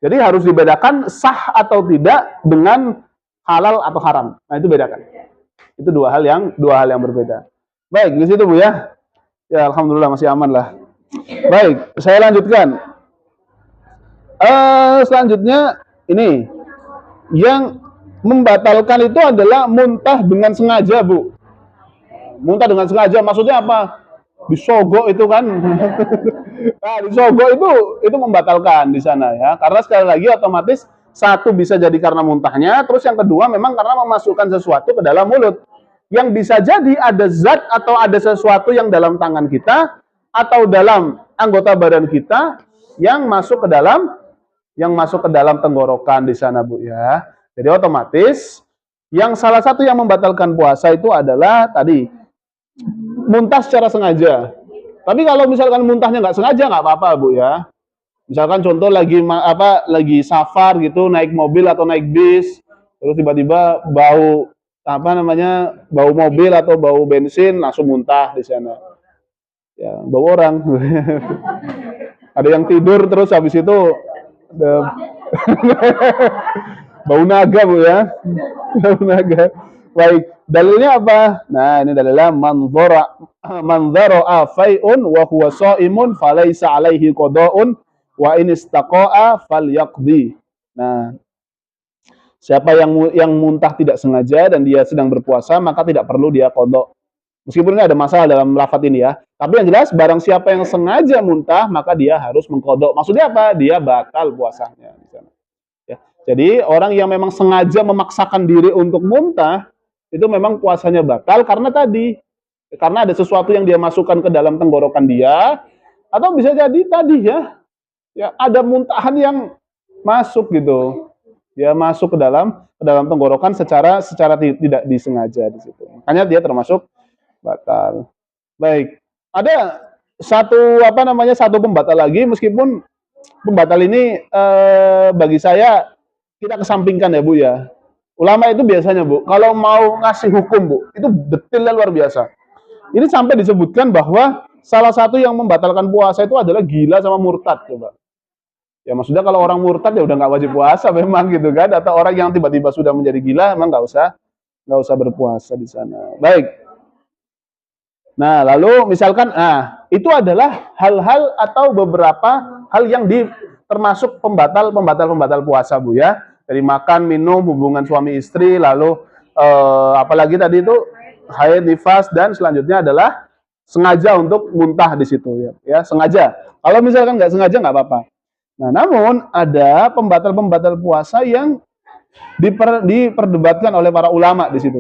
Jadi harus dibedakan sah atau tidak dengan halal atau haram. Nah, itu bedakan. Itu dua hal yang berbeda. Baik, di situ Bu ya. Ya, alhamdulillah masih aman lah. Baik, saya lanjutkan. Selanjutnya ini yang membatalkan itu adalah muntah dengan sengaja Bu. Muntah dengan sengaja maksudnya apa? Disogok itu kan. Nah, disogok itu membatalkan di sana ya. Karena sekali lagi otomatis satu bisa jadi karena muntahnya, terus yang kedua memang karena memasukkan sesuatu ke dalam mulut. Yang bisa jadi ada zat atau ada sesuatu yang dalam tangan kita atau dalam anggota badan kita yang masuk ke dalam yang masuk ke dalam tenggorokan di sana, Bu ya. Jadi otomatis yang salah satu yang membatalkan puasa itu adalah tadi muntah secara sengaja. Tapi kalau misalkan muntahnya nggak sengaja nggak apa-apa, Bu ya. Misalkan contoh lagi safar gitu, naik mobil atau naik bis, terus tiba-tiba bau mobil atau bau bensin langsung muntah di sana. Ya, bau orang. Ada yang tidur terus habis itu bau naga, Bu ya. Bau naga. Baik, dalilnya apa? Nah, ini dalilnya manzara fai'un wa huwa shaimun falaisa alaihi qada'un wa in istaqa'a falyaqdi. Nah, siapa yang muntah tidak sengaja dan dia sedang berpuasa, maka tidak perlu dia qada. Meskipun ini ada masalah dalam lafaz ini ya. Tapi yang jelas barang siapa yang sengaja muntah, maka dia harus mengqada. Maksudnya apa? Dia batal puasanya di sana. Ya. Jadi orang yang memang sengaja memaksakan diri untuk muntah, itu memang puasanya batal karena ada sesuatu yang dia masukkan ke dalam tenggorokan dia, atau bisa jadi tadi ya ada muntahan yang masuk gitu, ya masuk ke dalam tenggorokan secara tidak disengaja di situ. Makanya dia termasuk batal. Baik, ada satu pembatal lagi, meskipun pembatal ini bagi saya kita kesampingkan ya, Bu ya. Ulama itu biasanya, Bu, kalau mau ngasih hukum, Bu, itu detailnya luar biasa. Ini sampai disebutkan bahwa salah satu yang membatalkan puasa itu adalah gila sama murtad, coba. Ya maksudnya kalau orang murtad ya udah nggak wajib puasa memang gitu kan, atau orang yang tiba-tiba sudah menjadi gila memang nggak usah berpuasa di sana. Baik. Nah, lalu misalkan, itu adalah hal-hal atau beberapa hal yang termasuk pembatal puasa, Bu ya. Dari makan, minum, hubungan suami istri, lalu apalagi tadi itu haid, nifas, dan selanjutnya adalah sengaja untuk muntah di situ ya, sengaja. Kalau misalkan nggak sengaja nggak apa-apa. Nah, namun ada pembatal puasa yang diperdebatkan oleh para ulama di situ.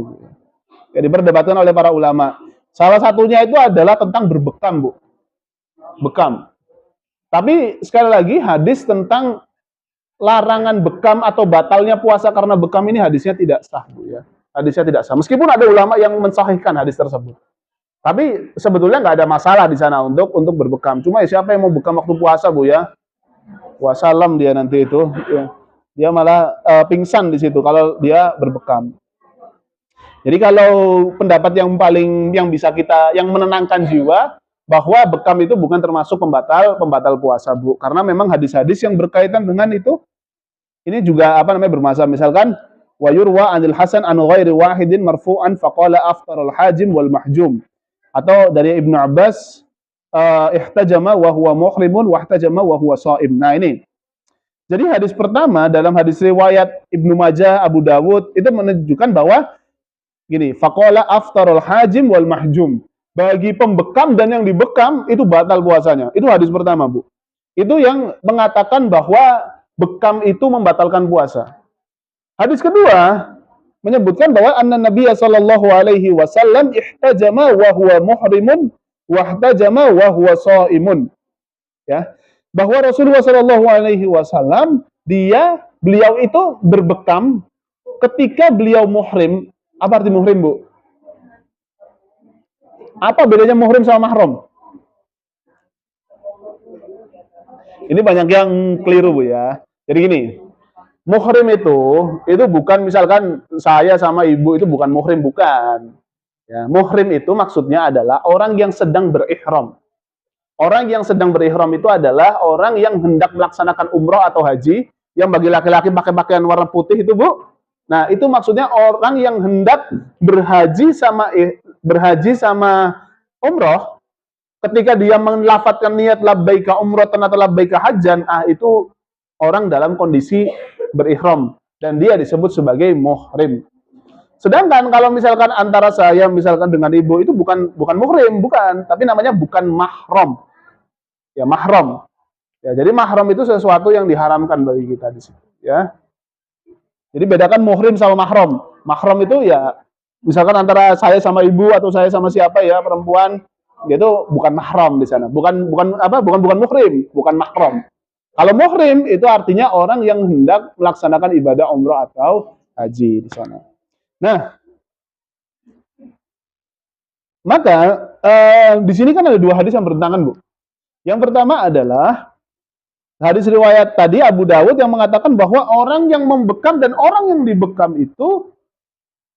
Ya, diperdebatkan oleh para ulama. Salah satunya itu adalah tentang berbekam, Bu. Bekam. Tapi sekali lagi hadis tentang larangan bekam atau batalnya puasa karena bekam ini hadisnya tidak sah, Bu ya. Hadisnya tidak sah. Meskipun ada ulama yang mensahihkan hadis tersebut. Tapi sebetulnya nggak ada masalah di sana untuk berbekam. Cuma ya siapa yang mau bekam waktu puasa, Bu ya? Puasa lam dia nanti itu, ya. Dia malah pingsan di situ kalau dia berbekam. Jadi kalau pendapat yang bisa yang menenangkan jiwa bahwa bekam itu bukan termasuk pembatal puasa, Bu. Karena memang hadis-hadis yang berkaitan dengan itu ini juga bermasalah. Misalkan wa yurwa 'anil Hasan an ghairi wahidin marfu'an faqala aftarul hajim wal mahjum. Atau dari Ibnu Abbas ihtajama wa huwa muhrimun wa ihtajama wa huwa shaim. Nah, ini. Jadi hadis pertama dalam hadis riwayat Ibnu Majah, Abu Dawud itu menunjukkan bahwa gini, faqala aftarul hajim wal mahjum. Bagi pembekam dan yang dibekam itu batal puasanya. Itu hadis pertama, Bu. Itu yang mengatakan bahwa bekam itu membatalkan puasa. Hadis kedua menyebutkan bahwa anna Nabiya sallallahu alaihi wasallam ihtajama wa huwa muhrimun wa ihtajama wa huwa shaimun. Ya. Bahwa Rasulullah sallallahu alaihi wasallam beliau itu berbekam ketika beliau muhrim. Apa arti muhrim, Bu? Apa bedanya muhrim sama mahram? Ini banyak yang keliru, Bu ya. Jadi gini, muhrim itu bukan misalkan saya sama ibu itu bukan muhrim, bukan. Ya, muhrim itu maksudnya adalah orang yang sedang berihram. Orang yang sedang berihram itu adalah orang yang hendak melaksanakan umroh atau haji, yang bagi laki-laki pakai pakaian warna putih itu, Bu. Nah, itu maksudnya orang yang hendak berhaji sama umroh, ketika dia melafadzkan niat labbaika umratan atau labbaika hajjan, itu orang dalam kondisi berihram dan dia disebut sebagai muhrim. Sedangkan kalau misalkan antara saya misalkan dengan ibu itu bukan muhrim, bukan, tapi namanya bukan mahram. Ya, mahram. Ya, jadi mahram itu sesuatu yang diharamkan bagi kita di situ, ya. Jadi bedakan muhrim sama mahram. Mahram itu ya misalkan antara saya sama ibu atau saya sama siapa ya perempuan, itu bukan mahram di sana. Bukan muhrim, bukan mahram. Kalau muhrim itu artinya orang yang hendak melaksanakan ibadah umroh atau haji di sana. Nah, maka di sini kan ada dua hadis yang bertentangan, Bu. Yang pertama adalah hadis riwayat tadi Abu Dawud yang mengatakan bahwa orang yang membekam dan orang yang dibekam itu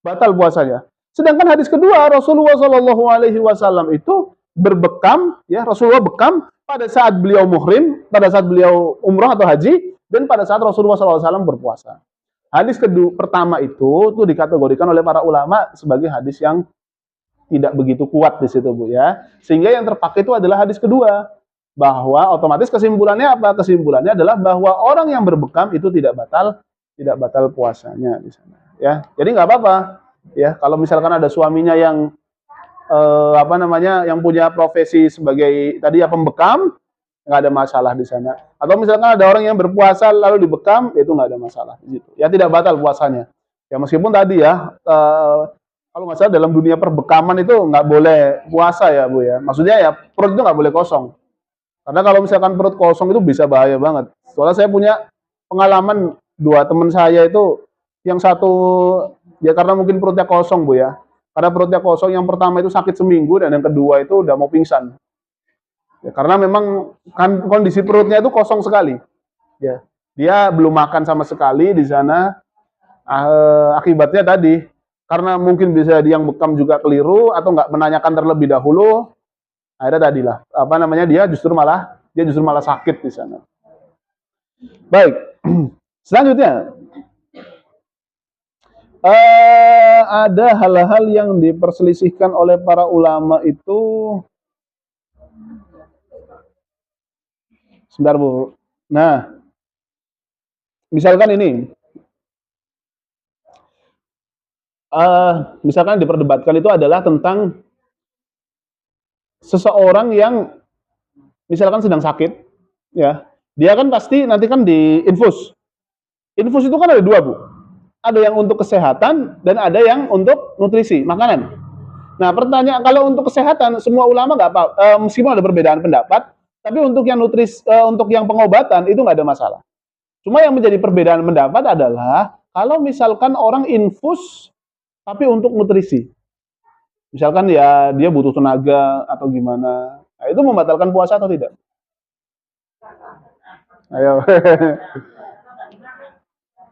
batal puasanya. Sedangkan hadis kedua Rasulullah Shallallahu Alaihi Wasallam itu berbekam, ya Rasulullah bekam pada saat beliau muhrim, pada saat beliau umrah atau haji, dan pada saat Rasulullah SAW berpuasa. Hadis kedua pertama itu tuh dikategorikan oleh para ulama sebagai hadis yang tidak begitu kuat di situ, Bu, ya. Sehingga yang terpakai itu adalah hadis kedua, bahwa otomatis kesimpulannya apa? Kesimpulannya adalah bahwa orang yang berbekam itu tidak batal puasanya di sana, ya. Jadi nggak apa-apa, ya. Kalau misalkan ada suaminya yang yang punya profesi sebagai tadi ya pembekam, nggak ada masalah di sana. Atau misalkan ada orang yang berpuasa lalu dibekam, itu nggak ada masalah gitu. Ya tidak batal puasanya. Ya meskipun tadi ya kalau nggak salah dalam dunia perbekaman itu nggak boleh puasa ya, Bu, ya. Maksudnya ya perut itu nggak boleh kosong. Karena kalau misalkan perut kosong itu bisa bahaya banget. Soalnya saya punya pengalaman dua teman saya itu, yang satu ya karena mungkin perutnya kosong, Bu, ya. Karena perutnya kosong, yang pertama itu sakit seminggu dan yang kedua itu udah mau pingsan. Ya, karena memang kan kondisi perutnya itu kosong sekali. Ya, dia belum makan sama sekali di sana. Akibatnya tadi, karena mungkin bisa dia yang bekam juga keliru atau nggak menanyakan terlebih dahulu, akhirnya tadilah dia justru malah sakit di sana. Baik, selanjutnya. Ada hal-hal yang diperselisihkan oleh para ulama itu. Sebentar, Bu. Nah, misalkan ini, misalkan diperdebatkan itu adalah tentang seseorang yang misalkan sedang sakit, ya, dia kan pasti nanti kan diinfus. Infus itu kan ada dua, Bu. Ada yang untuk kesehatan dan ada yang untuk nutrisi, makanan. Nah, pertanyaan kalau untuk kesehatan semua ulama nggak apa, meskipun ada perbedaan pendapat, tapi untuk yang untuk yang pengobatan itu nggak ada masalah. Cuma yang menjadi perbedaan pendapat adalah kalau misalkan orang infus tapi untuk nutrisi, misalkan ya dia butuh tenaga atau gimana, nah, itu membatalkan puasa atau tidak? Ayo.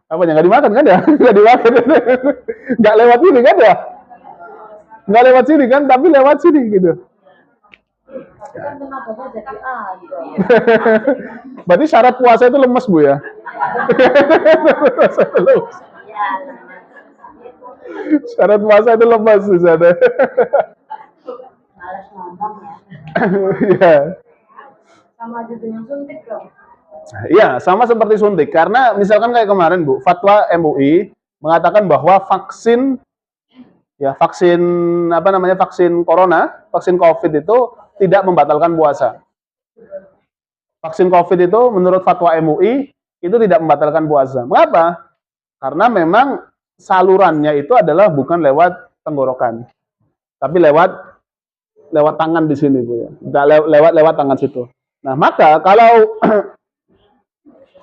Apanya nggak dimakan kan ya? Nggak dimakan, nggak lewat sini kan ya? Nggak lewat sini kan, tapi lewat sini gitu. Berarti syarat puasa itu lemes, Bu, ya? Syarat puasa itu lemes di sana. Malas ngomong ya. Iya. Sama aja dengan suntik dong. Iya, sama seperti suntik. Karena misalkan kayak kemarin, Bu, fatwa MUI mengatakan bahwa vaksin vaksin corona, vaksin COVID itu tidak membatalkan puasa. Vaksin COVID itu menurut fatwa MUI itu tidak membatalkan puasa. Mengapa? Karena memang salurannya itu adalah bukan lewat tenggorokan, tapi lewat tangan di sini, Bu, ya. Lewat tangan situ. Nah, maka kalau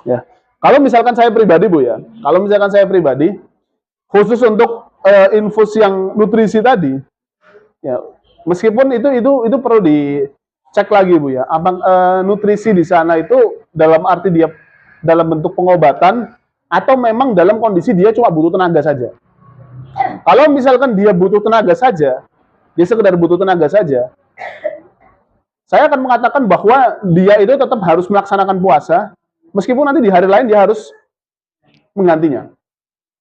ya, kalau misalkan saya pribadi, Bu, ya, kalau misalkan saya pribadi, khusus untuk infus yang nutrisi tadi, ya, meskipun itu perlu dicek lagi, Bu, ya, nutrisi di sana itu dalam arti dia dalam bentuk pengobatan atau memang dalam kondisi dia cuma butuh tenaga saja. Kalau misalkan dia butuh tenaga saja, dia sekedar butuh tenaga saja, saya akan mengatakan bahwa dia itu tetap harus melaksanakan puasa. Meskipun nanti di hari lain dia harus menggantinya.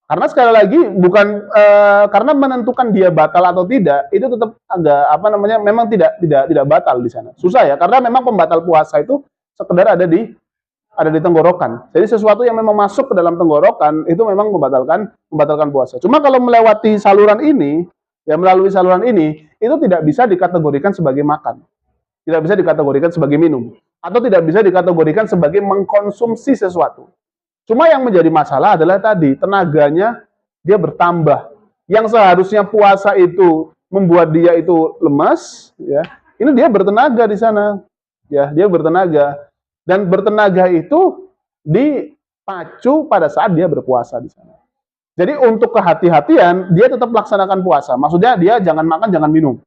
Karena sekali lagi bukan karena menentukan dia batal atau tidak itu tetap agak memang tidak batal di sana. Susah ya, karena memang pembatal puasa itu sekedar ada di tenggorokan. Jadi sesuatu yang memang masuk ke dalam tenggorokan itu memang membatalkan puasa. Cuma kalau melewati saluran ini, ya melalui saluran ini itu tidak bisa dikategorikan sebagai makan. Tidak bisa dikategorikan sebagai minum, atau tidak bisa dikategorikan sebagai mengkonsumsi sesuatu. Cuma yang menjadi masalah adalah tadi, tenaganya dia bertambah. Yang seharusnya puasa itu membuat dia itu lemas, ya, ini dia bertenaga di sana. Ya, dia bertenaga. Dan bertenaga itu dipacu pada saat dia berpuasa di sana. Jadi untuk kehati-hatian, dia tetap laksanakan puasa. Maksudnya dia jangan makan, jangan minum.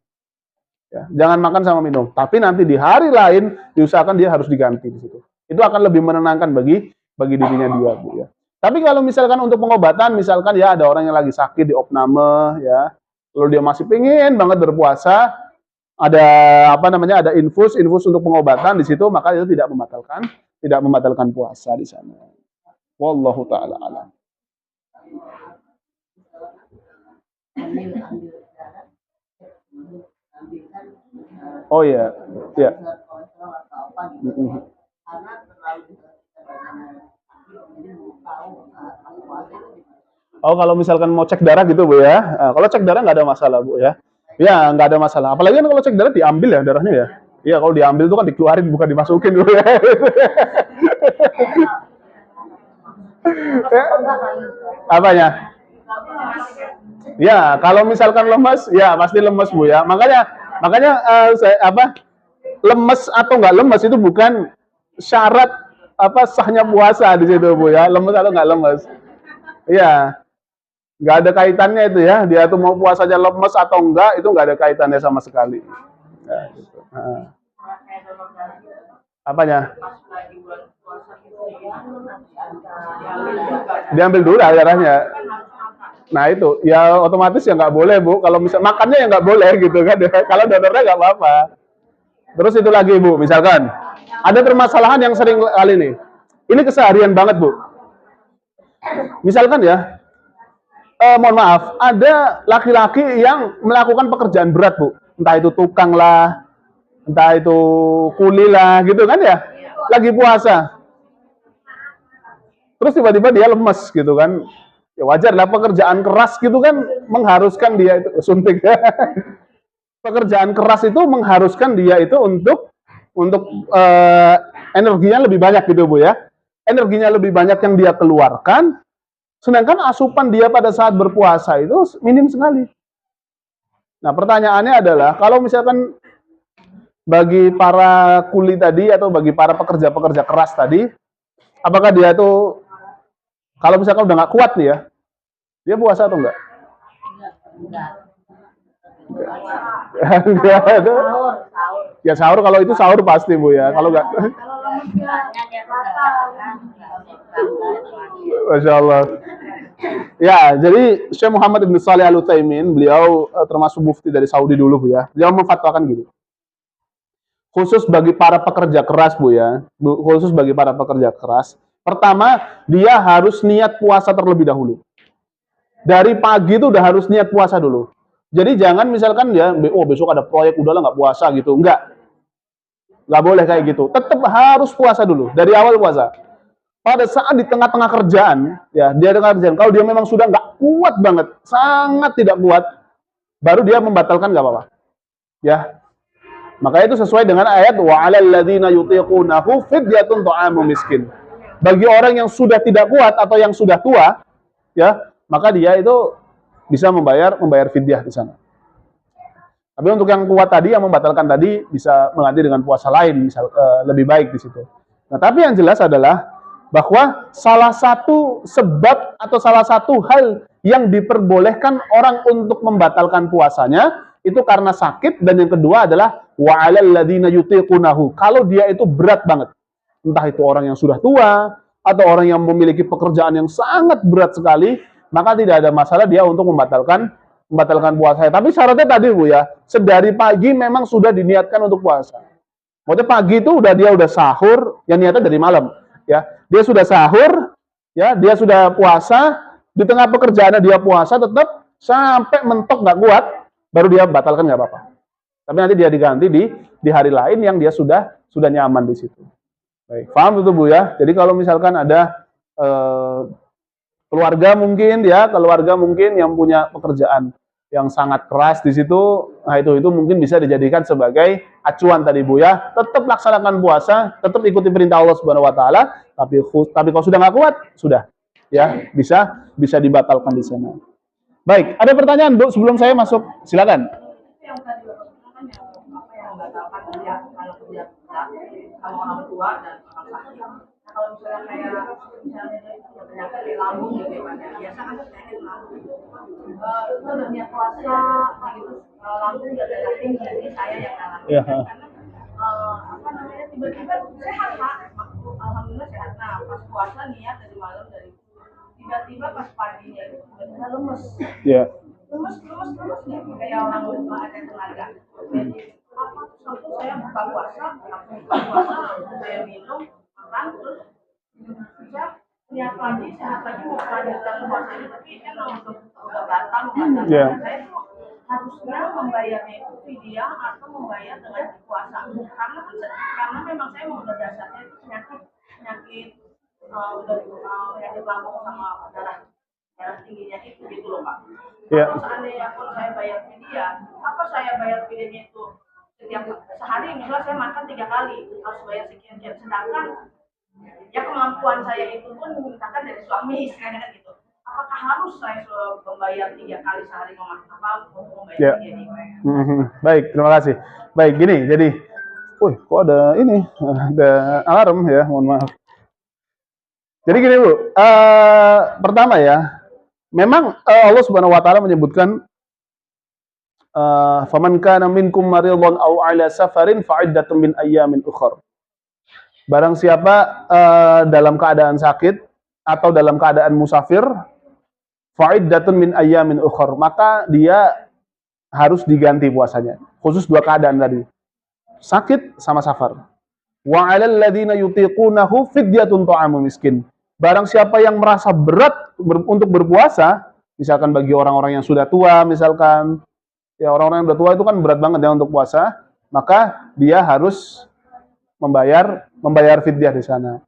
Ya, jangan makan sama minum. Tapi nanti di hari lain diusahakan dia harus diganti di situ. Itu akan lebih menenangkan bagi dirinya dia, Bu ya. Tapi kalau misalkan untuk pengobatan, misalkan ya ada orang yang lagi sakit di opname ya, lalu dia masih pengen banget berpuasa, ada apa namanya, ada infus untuk pengobatan di situ, maka itu tidak membatalkan puasa di sana. Wallahu taala alam. Oh ya, ya. Oh, kalau misalkan mau cek darah gitu, Bu ya. Nah, kalau cek darah nggak ada masalah, Bu ya. Ya, nggak ada masalah. Apalagi kan kalau cek darah diambil ya darahnya ya. Iya, kalau diambil itu kan dikeluarin, bukan dimasukin, Bu ya. Apanya? Ya, kalau misalkan lemes, ya pasti lemes, Bu ya. Makanya lemes atau nggak lemes itu bukan syarat sahnya puasa di situ, Bu ya. Lemes atau nggak lemes. Iya. Nggak ada kaitannya itu ya. Dia tuh mau puasa aja lemes atau enggak, itu nggak ada kaitannya sama sekali. Ya, gitu. Apanya? Diambil dulu darahnya. Nah itu, ya otomatis ya nggak boleh, Bu. Kalau misal makannya ya nggak boleh gitu kan. Kalau donornya nggak apa-apa. Terus itu lagi, Bu, misalkan ada permasalahan yang sering kali nih. Ini keseharian banget, Bu. Misalkan ya, mohon maaf, ada laki-laki yang melakukan pekerjaan berat, Bu. Entah itu tukang lah, entah itu kuli lah, gitu kan ya. Lagi puasa. Terus tiba-tiba dia lemes gitu kan. Ya wajar lah, pekerjaan keras gitu kan mengharuskan dia itu suntik. Pekerjaan keras itu mengharuskan dia itu untuk energinya lebih banyak gitu, Bu ya. Energinya lebih banyak yang dia keluarkan, sedangkan asupan dia pada saat berpuasa itu minim sekali. Nah, pertanyaannya adalah, kalau misalkan bagi para kuli tadi atau bagi para pekerja-pekerja keras tadi, apakah dia itu, kalau misalkan udah nggak kuat nih ya, dia puasa atau enggak? Ya sahur, kalau itu sahur pasti, Bu ya. Kalau enggak, Masya Allah. Ya, jadi Syekh Muhammad bin Shalih Al Utsaimin, beliau termasuk mufti dari Saudi dulu, Bu ya. Beliau memfatwakan gini. Khusus bagi para pekerja keras, Bu ya. Khusus bagi para pekerja keras. Pertama, dia harus niat puasa terlebih dahulu. Dari pagi itu udah harus niat puasa dulu. Jadi jangan misalkan ya, besok ada proyek, udahlah nggak puasa gitu. Nggak boleh kayak gitu. Tetap harus puasa dulu, dari awal puasa. Pada saat di tengah-tengah kerjaan, ya dia tengah kerjaan, kalau dia memang sudah nggak kuat banget, sangat tidak kuat, baru dia membatalkan, nggak apa-apa. Ya, makanya itu sesuai dengan ayat wa 'alal ladzina yutiqunahu fidyatun ta'amu miskin. Bagi orang yang sudah tidak kuat atau yang sudah tua, ya, maka dia itu bisa membayar fidyah di sana. Tapi untuk yang kuat tadi, yang membatalkan tadi, bisa mengganti dengan puasa lain, misal lebih baik di situ. Nah, tapi yang jelas adalah bahwa salah satu sebab atau salah satu hal yang diperbolehkan orang untuk membatalkan puasanya itu karena sakit, dan yang kedua adalah wa 'alal ladzina yutiqunahu. Kalau dia itu berat banget. Entah itu orang yang sudah tua atau orang yang memiliki pekerjaan yang sangat berat sekali, maka tidak ada masalah dia untuk membatalkan puasa. Tapi syaratnya tadi, Bu ya, sedari pagi memang sudah diniatkan untuk puasa. Maksudnya pagi itu dia udah sahur, yang niatnya dari malam, ya. Dia sudah sahur, ya, dia sudah puasa, di tengah pekerjaannya dia puasa tetap sampai mentok nggak kuat, baru dia batalkan, nggak apa-apa. Tapi nanti dia diganti di hari lain yang dia sudah nyaman di situ. Baik, paham itu, Bu ya. Jadi kalau misalkan ada keluarga mungkin yang punya pekerjaan yang sangat keras di situ, nah itu mungkin bisa dijadikan sebagai acuan tadi, Bu ya. Tetap laksanakan puasa, tetap ikuti perintah Allah Subhanahu wa taala, tapi kalau sudah nggak kuat, sudah ya, bisa dibatalkan di sana. Baik, ada pertanyaan, Bu, sebelum saya masuk? Silakan. Kalau orang tua dan orang sakit. Kalau misalnya kayak misalnya penyakit di lambung gitu ya, Pak, ya. Biasa kan penyakit lambung itu udah niat puasa gitu, lambung udah darah tinggi, ini saya yang ngalamin. Iya. Karena apa namanya, tiba-tiba sehat Pak, alhamdulillah sehat. Nah pas puasa niat dari malam dari tiba-tiba pas paginya itu tiba-tiba lemes, Iya. lemes nih kayak orang nggak ada tenaga. Jadi apa satu saya buka puasa, saya minum makan terus saya niat lagi sehat lagi mau melanjutkan puasanya, tapi emang udah batal Iya. saya tuh harusnya membayarnya itu fidyah atau membayar dengan puasa, karena memang saya mau udah dasarnya itu penyakit penyakit lambung sama darah tingginya itu gitu loh Pak. Iya. Kalau seandainya pun saya bayar fidyah, apa saya bayar fidyahnya itu setiap sehari, misalnya saya makan 3 kali harus bayar sekian, sedangkan ya kemampuan saya itu pun memintakan dari suami istilahnya kan gitu. Apakah harus saya membayar 3 kali sehari memakan apa untuk membayar fidyah ini? Baik, terima kasih. Baik, gini, jadi, kok ada ini, ada alarm ya, mohon maaf. Jadi gini Bu, pertama ya, memang Allah Subhanahu Wa Taala menyebutkan, faman kana minkum maridhan aw ala safarin fa'iddatun min ayyamin ukhra. Barang siapa dalam keadaan sakit atau dalam keadaan musafir, fa'iddatun min ayyamin ukhra, maka dia harus diganti puasanya. Khusus 2 keadaan tadi, sakit sama safar. Wa 'alal ladzina yutiqunahu fidyatun ta'amu miskin. Barang siapa yang merasa berat untuk berpuasa, misalkan bagi orang-orang yang sudah tua, misalkan ya orang-orang yang sudah tua itu kan berat banget ya untuk puasa, maka dia harus membayar fidyah di sana.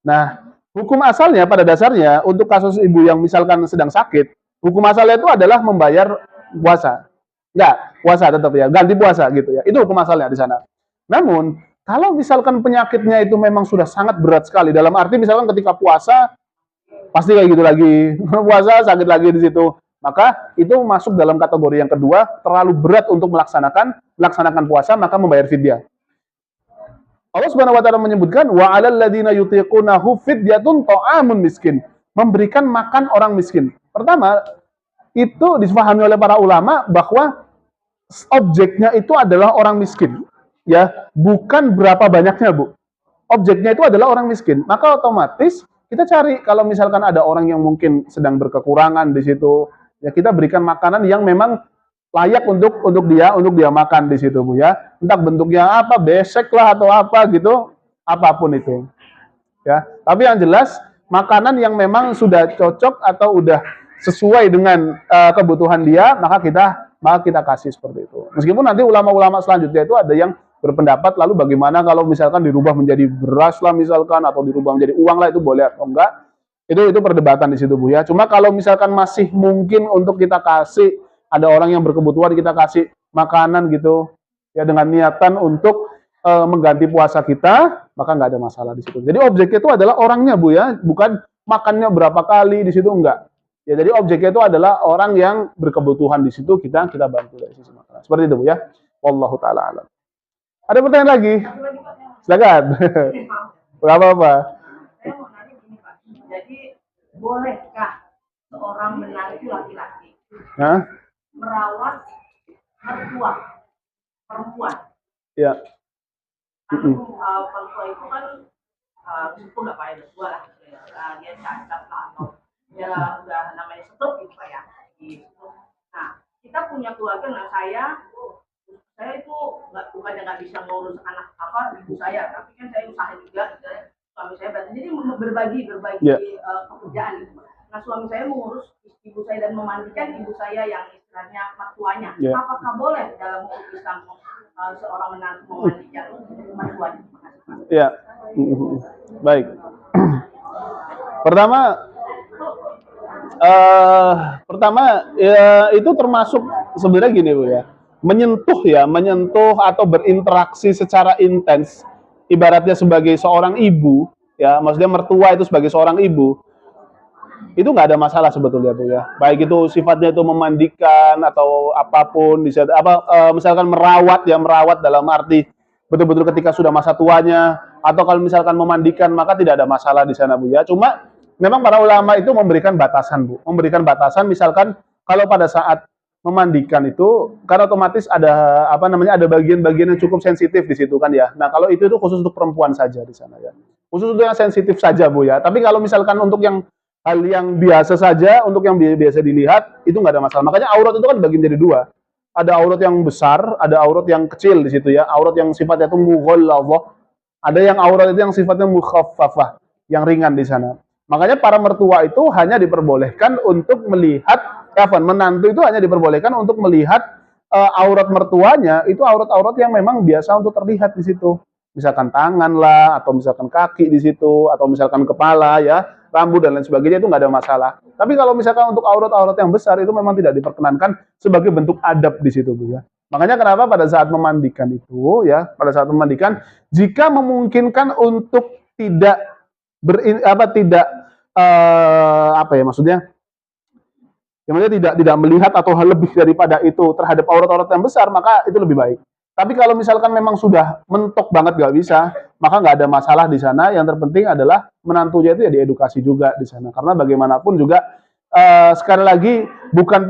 Nah, hukum asalnya pada dasarnya untuk kasus ibu yang misalkan sedang sakit, hukum asalnya itu adalah membayar puasa. Enggak, puasa tetap ya, ganti puasa gitu ya. Itu hukum asalnya di sana. Namun, kalau misalkan penyakitnya itu memang sudah sangat berat sekali, dalam arti misalkan ketika puasa pasti kayak gitu lagi, puasa sakit lagi di situ, maka itu masuk dalam kategori yang kedua, terlalu berat untuk melaksanakan puasa, maka membayar fidyah. Allah Subhanahu wa taala menyebutkan wa 'alal ladzina yutiqunahu fidyatun ta'amun miskin, memberikan makan orang miskin. Pertama, itu difahami oleh para ulama bahwa objeknya itu adalah orang miskin. Ya, bukan berapa banyaknya, Bu. Objeknya itu adalah orang miskin. Maka otomatis kita cari kalau misalkan ada orang yang mungkin sedang berkekurangan di situ, ya kita berikan makanan yang memang layak untuk dia makan di situ, Bu ya. Entah bentuknya apa, besek lah atau apa gitu, apapun itu. Ya. Tapi yang jelas makanan yang memang sudah cocok atau udah sesuai dengan kebutuhan dia, maka kita kasih seperti itu. Meskipun nanti ulama-ulama selanjutnya itu ada yang berpendapat lalu bagaimana kalau misalkan dirubah menjadi beras lah misalkan, atau dirubah menjadi uang lah, itu boleh atau enggak, itu perdebatan di situ Bu ya. Cuma kalau misalkan masih mungkin untuk kita kasih, ada orang yang berkebutuhan kita kasih makanan gitu ya dengan niatan untuk mengganti puasa kita, maka nggak ada masalah di situ. Jadi objeknya itu adalah orangnya Bu ya, bukan makannya berapa kali di situ, enggak. Ya jadi objeknya itu adalah orang yang berkebutuhan di situ, kita bantu dari sisi makanan. Seperti itu Bu ya. Wallahu taala alam. Ada pertanyaan lagi? Silakan. Enggak apa-apa. Saya mau nanya gini Pak, jadi bolehkah seorang menantu laki-laki merawat mertua perempuan? Ya. Perempuan itu kan itu nggak payah berdua lah, dia cacat lah atau dia udah namanya stroke gitu Pak ya. Gitu. Nah, kita punya keluarga, nah saya itu bukannya nggak bisa ngurus anak ibu saya, tapi kan saya usaha juga, suami saya bantu, jadi berbagi pekerjaan gitu. Nah suami saya mengurus ibu saya dan memandikan ibu saya yang istilahnya mertuanya. Apakah boleh dalam hukum Islam seorang menantu memandikan mertuanya? Ya, baik. Pertama ya, itu termasuk sebenarnya gini Bu ya, menyentuh atau berinteraksi secara intens, ibaratnya sebagai seorang ibu ya, maksudnya mertua itu sebagai seorang ibu, itu nggak ada masalah sebetulnya Bu ya. Baik itu sifatnya itu memandikan atau apapun, misalkan merawat dalam arti betul-betul ketika sudah masa tuanya, atau kalau misalkan memandikan maka tidak ada masalah di sana Bu ya. Cuma memang para ulama itu memberikan batasan Bu, memberikan batasan misalkan kalau pada saat memandikan itu karena otomatis ada apa namanya ada bagian-bagian yang cukup sensitif di situ kan ya. Nah kalau itu khusus untuk perempuan saja di sana ya, khusus untuk yang sensitif saja Bu ya. Tapi kalau misalkan untuk yang hal yang biasa saja, untuk yang biasa dilihat itu nggak ada masalah. Makanya aurat itu kan dibagi menjadi dua. Ada aurat yang besar, ada aurat yang kecil di situ ya. Aurat yang sifatnya itu mughalladhah, ada yang aurat itu yang sifatnya mukhaffafah, yang ringan di sana. Makanya para mertua itu hanya diperbolehkan untuk melihat, menantu itu hanya diperbolehkan untuk melihat aurat mertuanya, itu aurat-aurat yang memang biasa untuk terlihat di situ. Misalkan tangan lah, atau misalkan kaki di situ, atau misalkan kepala ya, rambut dan lain sebagainya itu nggak ada masalah. Tapi kalau misalkan untuk aurat-aurat yang besar itu memang tidak diperkenankan sebagai bentuk adab di situ Bu ya. Makanya kenapa pada saat memandikan itu ya, pada saat memandikan jika memungkinkan untuk tidak maksudnya tidak melihat atau hal lebih daripada itu terhadap aurat-aurat yang besar, maka itu lebih baik. Tapi kalau misalkan memang sudah mentok banget nggak bisa, maka nggak ada masalah di sana. Yang terpenting adalah menantunya itu ya diedukasi juga di sana. Karena bagaimanapun juga sekali lagi bukan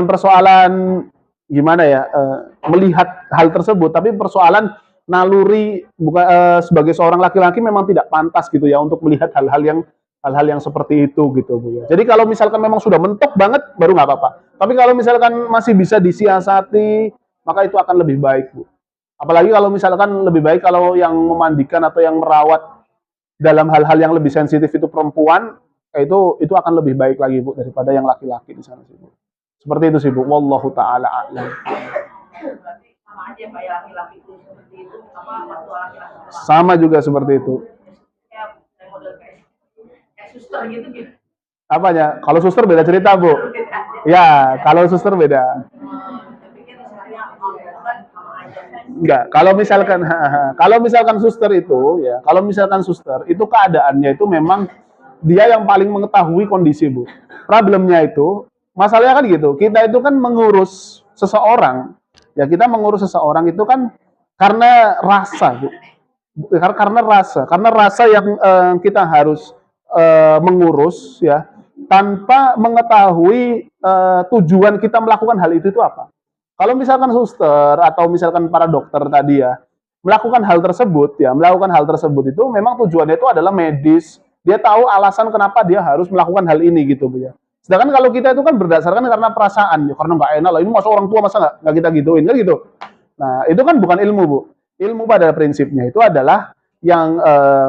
persoalan gimana ya melihat hal tersebut, tapi persoalan naluri sebagai seorang laki-laki memang tidak pantas gitu ya untuk melihat hal-hal yang seperti itu gitu Bu ya. Jadi kalau misalkan memang sudah mentok banget baru nggak apa-apa. Tapi kalau misalkan masih bisa disiasati maka itu akan lebih baik Bu. Apalagi kalau misalkan lebih baik kalau yang memandikan atau yang merawat dalam hal-hal yang lebih sensitif itu perempuan, itu akan lebih baik lagi Bu daripada yang laki-laki di sana sih Bu. Seperti itu sih Bu. Wallahu taala a'lam. Berarti sama aja Pak ya, laki-laki itu seperti itu, sama mertua laki-laki. Sama juga seperti itu. Ya, model kayak suster gitu. Apanya? Kalau suster beda cerita Bu. Ya, kalau suster beda. Enggak, kalau misalkan suster itu ya, kalau misalkan suster itu keadaannya itu memang dia yang paling mengetahui kondisi Bu. Problemnya itu, masalahnya kan gitu, kita itu kan mengurus seseorang, ya kita mengurus seseorang itu kan karena rasa Bu. Karena rasa yang kita harus mengurus ya, tanpa mengetahui tujuan kita melakukan hal itu apa. Kalau misalkan suster atau misalkan para dokter tadi ya melakukan hal tersebut itu memang tujuannya itu adalah medis. Dia tahu alasan kenapa dia harus melakukan hal ini gitu Bu ya. Sedangkan kalau kita itu kan berdasarkan karena perasaan, ya karena nggak enak lah. Ini masa orang tua masa nggak kita gituin kan gitu. Nah itu kan bukan ilmu Bu. Ilmu pada prinsipnya itu adalah yang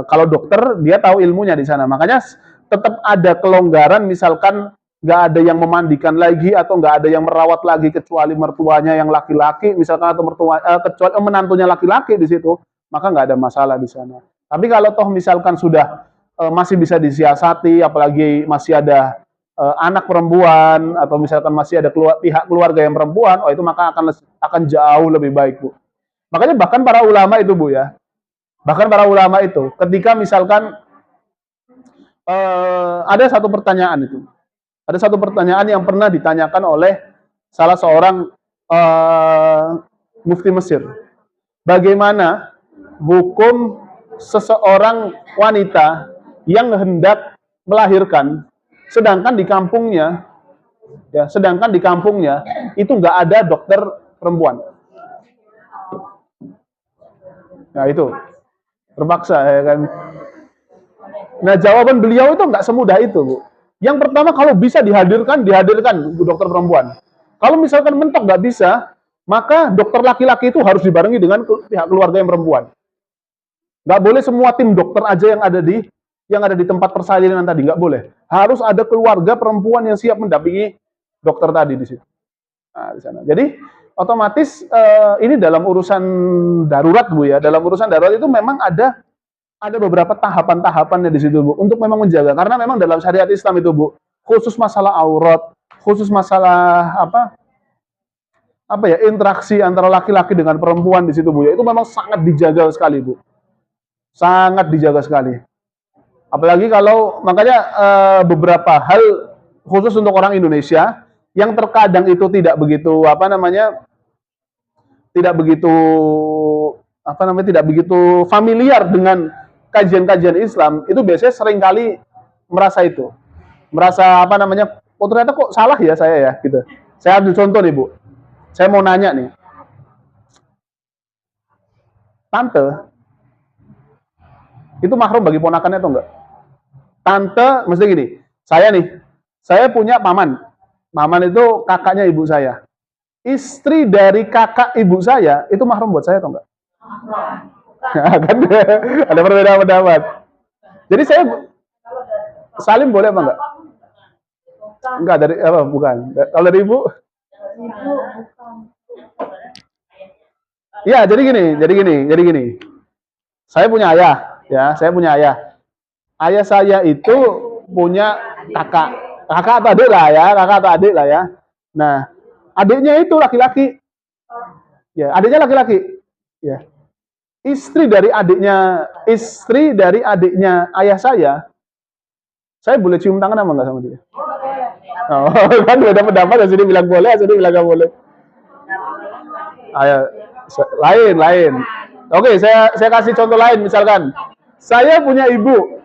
kalau dokter dia tahu ilmunya di sana. Makanya tetap ada kelonggaran misalkan nggak ada yang memandikan lagi atau nggak ada yang merawat lagi kecuali mertuanya yang laki-laki misalkan atau kecuali menantunya laki-laki di situ, maka nggak ada masalah di sana. Tapi kalau toh misalkan sudah masih bisa disiasati, apalagi masih ada anak perempuan atau misalkan masih ada pihak keluarga yang perempuan, itu maka akan jauh lebih baik Bu. Makanya bahkan para ulama itu Bu ya, bahkan para ulama itu ketika misalkan ada satu pertanyaan itu. Ada satu pertanyaan yang pernah ditanyakan oleh salah seorang mufti Mesir. Bagaimana hukum seseorang wanita yang hendak melahirkan, sedangkan di kampungnya itu nggak ada dokter perempuan. Nah itu terpaksa ya kan. Nah jawaban beliau itu nggak semudah itu Bu. Yang pertama kalau bisa dihadirkan dokter perempuan. Kalau misalkan mentok nggak bisa, maka dokter laki-laki itu harus dibarengi dengan pihak keluarga yang perempuan. Nggak boleh semua tim dokter aja yang ada di tempat persalinan tadi, nggak boleh. Harus ada keluarga perempuan yang siap mendampingi dokter tadi di situ. Nah, di sana. Jadi otomatis ini dalam urusan darurat Bu ya. Dalam urusan darurat itu memang ada beberapa tahapan-tahapannya di situ Bu untuk memang menjaga, karena memang dalam syariat Islam itu Bu khusus masalah aurat, khusus masalah interaksi antara laki-laki dengan perempuan di situ Bu ya, itu memang sangat dijaga sekali Bu, sangat dijaga sekali. Apalagi kalau makanya beberapa hal khusus untuk orang Indonesia yang terkadang itu tidak begitu apa namanya tidak begitu familiar dengan kajian-kajian Islam, itu biasanya seringkali merasa apa namanya, oh ternyata kok salah ya saya ya gitu. Saya ambil contoh nih Bu, saya mau nanya nih, tante itu mahram bagi ponakannya atau enggak? Tante, mesti gini, saya punya paman itu kakaknya ibu saya, istri dari kakak ibu saya itu mahram buat saya atau enggak? Kan ada perbedaan pendapat. Jadi saya salim boleh apa enggak? Enggak dari apa? Bukan. Kalau dari ibu? Iya, jadi gini. Saya punya ayah, ya. Saya punya ayah. Ayah saya itu punya kakak atau adik lah ya. Nah, adiknya itu laki-laki. Ya, adiknya laki-laki. Ya. Istri dari adiknya ayah saya boleh cium tangan apa enggak sama dia? Oh, kan beda pendapat, yang sini bilang boleh, yang sini bilang enggak boleh. Ayo, lain. Oke, saya kasih contoh lain, misalkan saya punya ibu.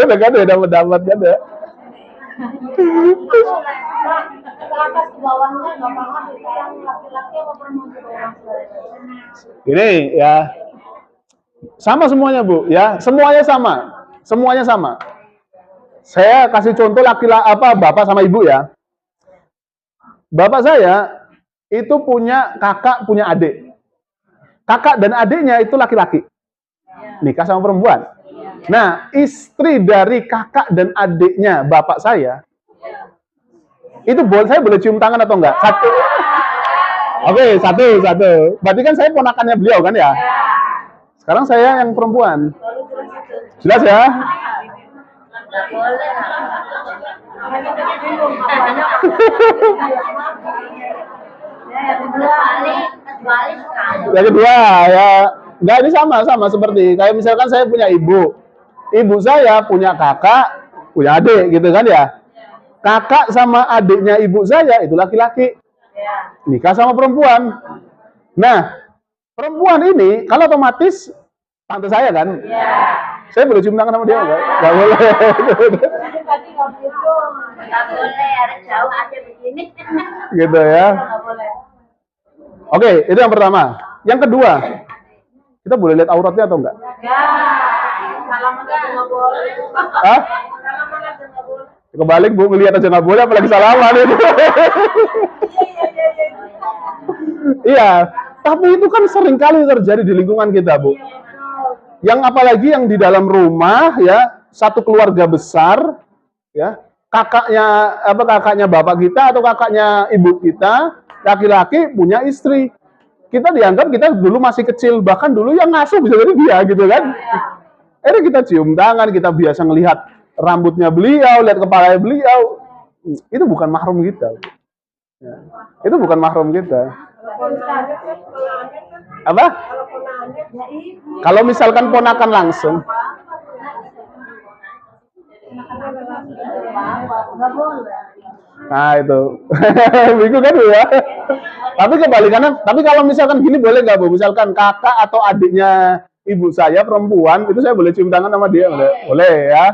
Kan beda pendapat kan ya? Ini ya, sama semuanya Bu, ya semuanya sama. Saya kasih contoh bapak sama ibu ya. Bapak saya itu punya kakak, punya adik. Kakak dan adiknya itu laki-laki, nikah sama perempuan. Nah, istri dari kakak dan adiknya bapak saya itu saya boleh cium tangan atau enggak? Satu. Oke, satu. Berarti kan saya ponakannya beliau kan ya? Sekarang saya yang perempuan. Jelas ya? Yang kedua ya, enggak, ini sama seperti kayak misalkan saya punya ibu saya punya kakak, punya adik gitu kan ya. Kakak sama adiknya ibu saya itu laki-laki, nikah sama perempuan. Nah, perempuan ini kalau otomatis tante saya kan. Saya boleh cium tangan sama dia enggak? Enggak boleh. Enggak boleh, ada jauh aja begini. Gitu ya. Oke, itu yang pertama. Yang kedua, kita boleh lihat auratnya atau enggak? Salaman aja nggak boleh. Hah? Salaman aja nggak boleh. Kebalik Bu, ngelihat aja nggak boleh, apalagi salaman itu. Iya, tapi itu kan sering kali terjadi di lingkungan kita Bu. Yang apalagi yang di dalam rumah ya, satu keluarga besar ya, kakaknya bapak kita atau kakaknya ibu kita laki-laki punya istri. Kita dianggap kita dulu masih kecil, bahkan dulu yang ngasuh bisa jadi dia gitu kan. Akhirnya kita cium tangan, kita biasa ngelihat rambutnya beliau, lihat kepalanya beliau. Itu bukan mahram kita. Ya. Itu bukan mahram kita. Apa? Kalau misalkan ponakan langsung. Nah itu, bingung kan ya. Tapi kebalikannya, tapi kalau misalkan gini boleh nggak Bu? Misalkan kakak atau adiknya ibu saya perempuan, itu saya boleh cium tangan sama dia, boleh ya?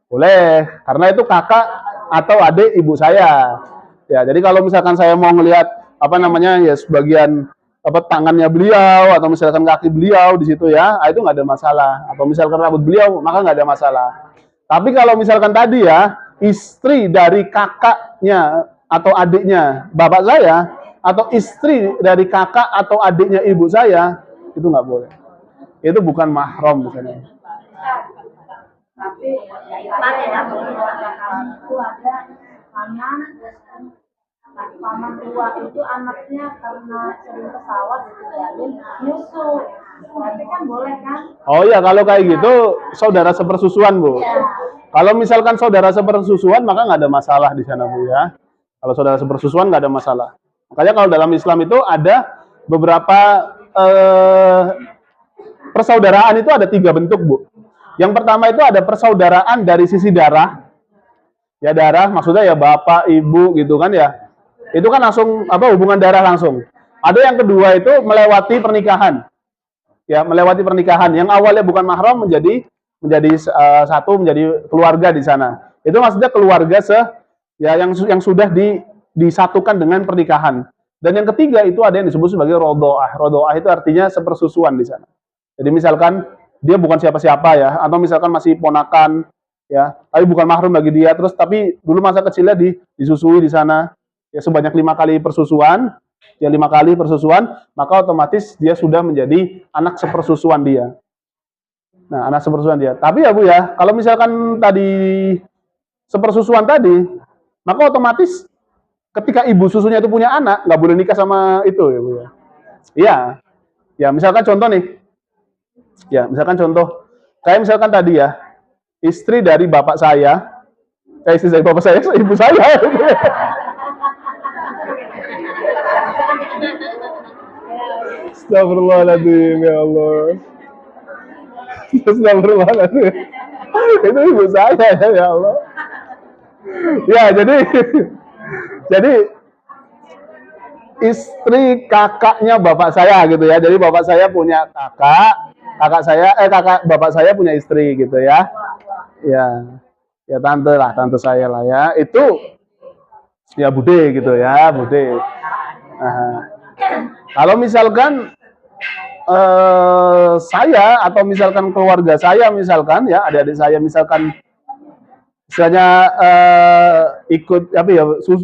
Boleh, karena itu kakak atau adik ibu saya. Ya, jadi kalau misalkan saya mau ngelihat apa namanya ya sebagian tangannya beliau atau misalkan kaki beliau di situ ya, itu nggak ada masalah. Atau misalkan rambut beliau, maka nggak ada masalah. Tapi kalau misalkan tadi ya, istri dari kakaknya atau adiknya bapak saya, atau istri dari kakak atau adiknya ibu saya, itu nggak boleh. Itu bukan mahram misalnya. Tapi itu ada paman tua itu anaknya karena sering pesawat ditinggalin nyusu. Berarti kan boleh kan? Oh iya, kalau kayak gitu saudara sepersusuan Bu. Kalau misalkan saudara sepersusuan maka nggak ada masalah di sana Bu ya. Kalau saudara sepersusuan nggak ada masalah. Makanya kalau dalam Islam itu ada beberapa persaudaraan itu ada 3 bentuk Bu. Yang pertama itu ada persaudaraan dari sisi darah. Ya darah maksudnya ya bapak, ibu gitu kan ya. Itu kan langsung hubungan darah langsung. Ada yang kedua itu melewati pernikahan. Ya, melewati pernikahan. Yang awalnya bukan mahram menjadi satu, menjadi keluarga di sana. Itu maksudnya keluarga yang sudah disatukan dengan pernikahan. Dan yang ketiga itu ada yang disebut sebagai rodoah. Rodoah itu artinya sepersusuan di sana. Jadi misalkan dia bukan siapa-siapa ya, atau misalkan masih ponakan ya, tapi bukan mahram bagi dia. Terus tapi dulu masa kecilnya disusui di sana ya sebanyak 5 kali persusuan. Ya 5 kali persusuan, maka otomatis dia sudah menjadi anak sepersusuan dia. Nah, anak sepersusuan dia. Tapi ya Bu ya, kalau misalkan tadi sepersusuan tadi, maka otomatis ketika ibu susunya itu punya anak, nggak boleh nikah sama itu ya Bu ya. Iya. Ya, misalkan contoh nih. Ya, misalkan contoh. Kayak misalkan tadi ya, istri dari bapak saya, istri dari bapak saya, ibu saya. Astagfirullahaladzim, ya Allah. Astagfirullahaladzim. Itu ibu saya, ya Allah. Ya, jadi istri kakaknya bapak saya gitu ya. Jadi bapak saya punya bapak saya punya istri gitu ya. Ya tante saya lah ya. Itu ya bude gitu ya, bude. Nah, kalau misalkan saya atau misalkan keluarga saya misalkan ya adik-adik saya misalkan misalnya ikut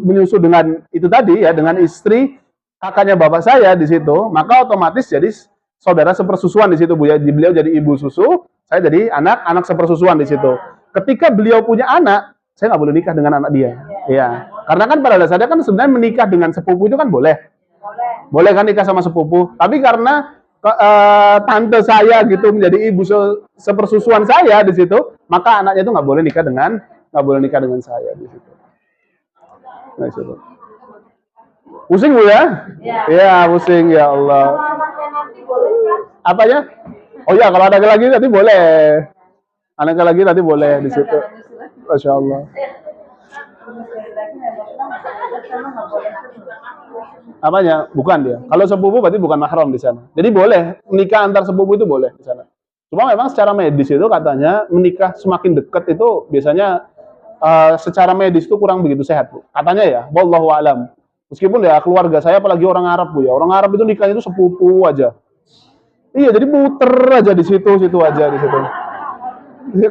menyusu dengan itu tadi ya dengan istri kakaknya bapak saya di situ, maka otomatis jadi saudara sepersusuan di situ Bu ya. Beliau jadi ibu susu, saya jadi anak sepersusuan di situ. Ketika beliau punya anak, saya nggak boleh nikah dengan anak dia. Ya, karena kan pada dasarnya kan sebenarnya menikah dengan sepupu itu kan boleh. Boleh kan nikah sama sepupu. Tapi karena tante saya gitu menjadi ibu sepersusuan saya di situ, maka anaknya itu nggak boleh nikah dengan saya di situ. Nah, situ. Pusing Bu ya? Ya, pusing ya Allah. Apanya? Oh ya, kalau ada lagi nanti boleh. Anak lagi nanti boleh di situ. Masya Allah. Apanya? Bukan dia. Kalau sepupu berarti bukan mahram di sana. Jadi boleh menikah antar sepupu itu boleh di sana. Cuma memang secara medis itu katanya menikah semakin dekat itu biasanya secara medis itu kurang begitu sehat Bu. Katanya ya, wallahu alam. Meskipun ya keluarga saya apalagi orang Arab Bu ya. Orang Arab itu nikahnya itu sepupu aja. Iya, jadi muter aja di situ aja di situ.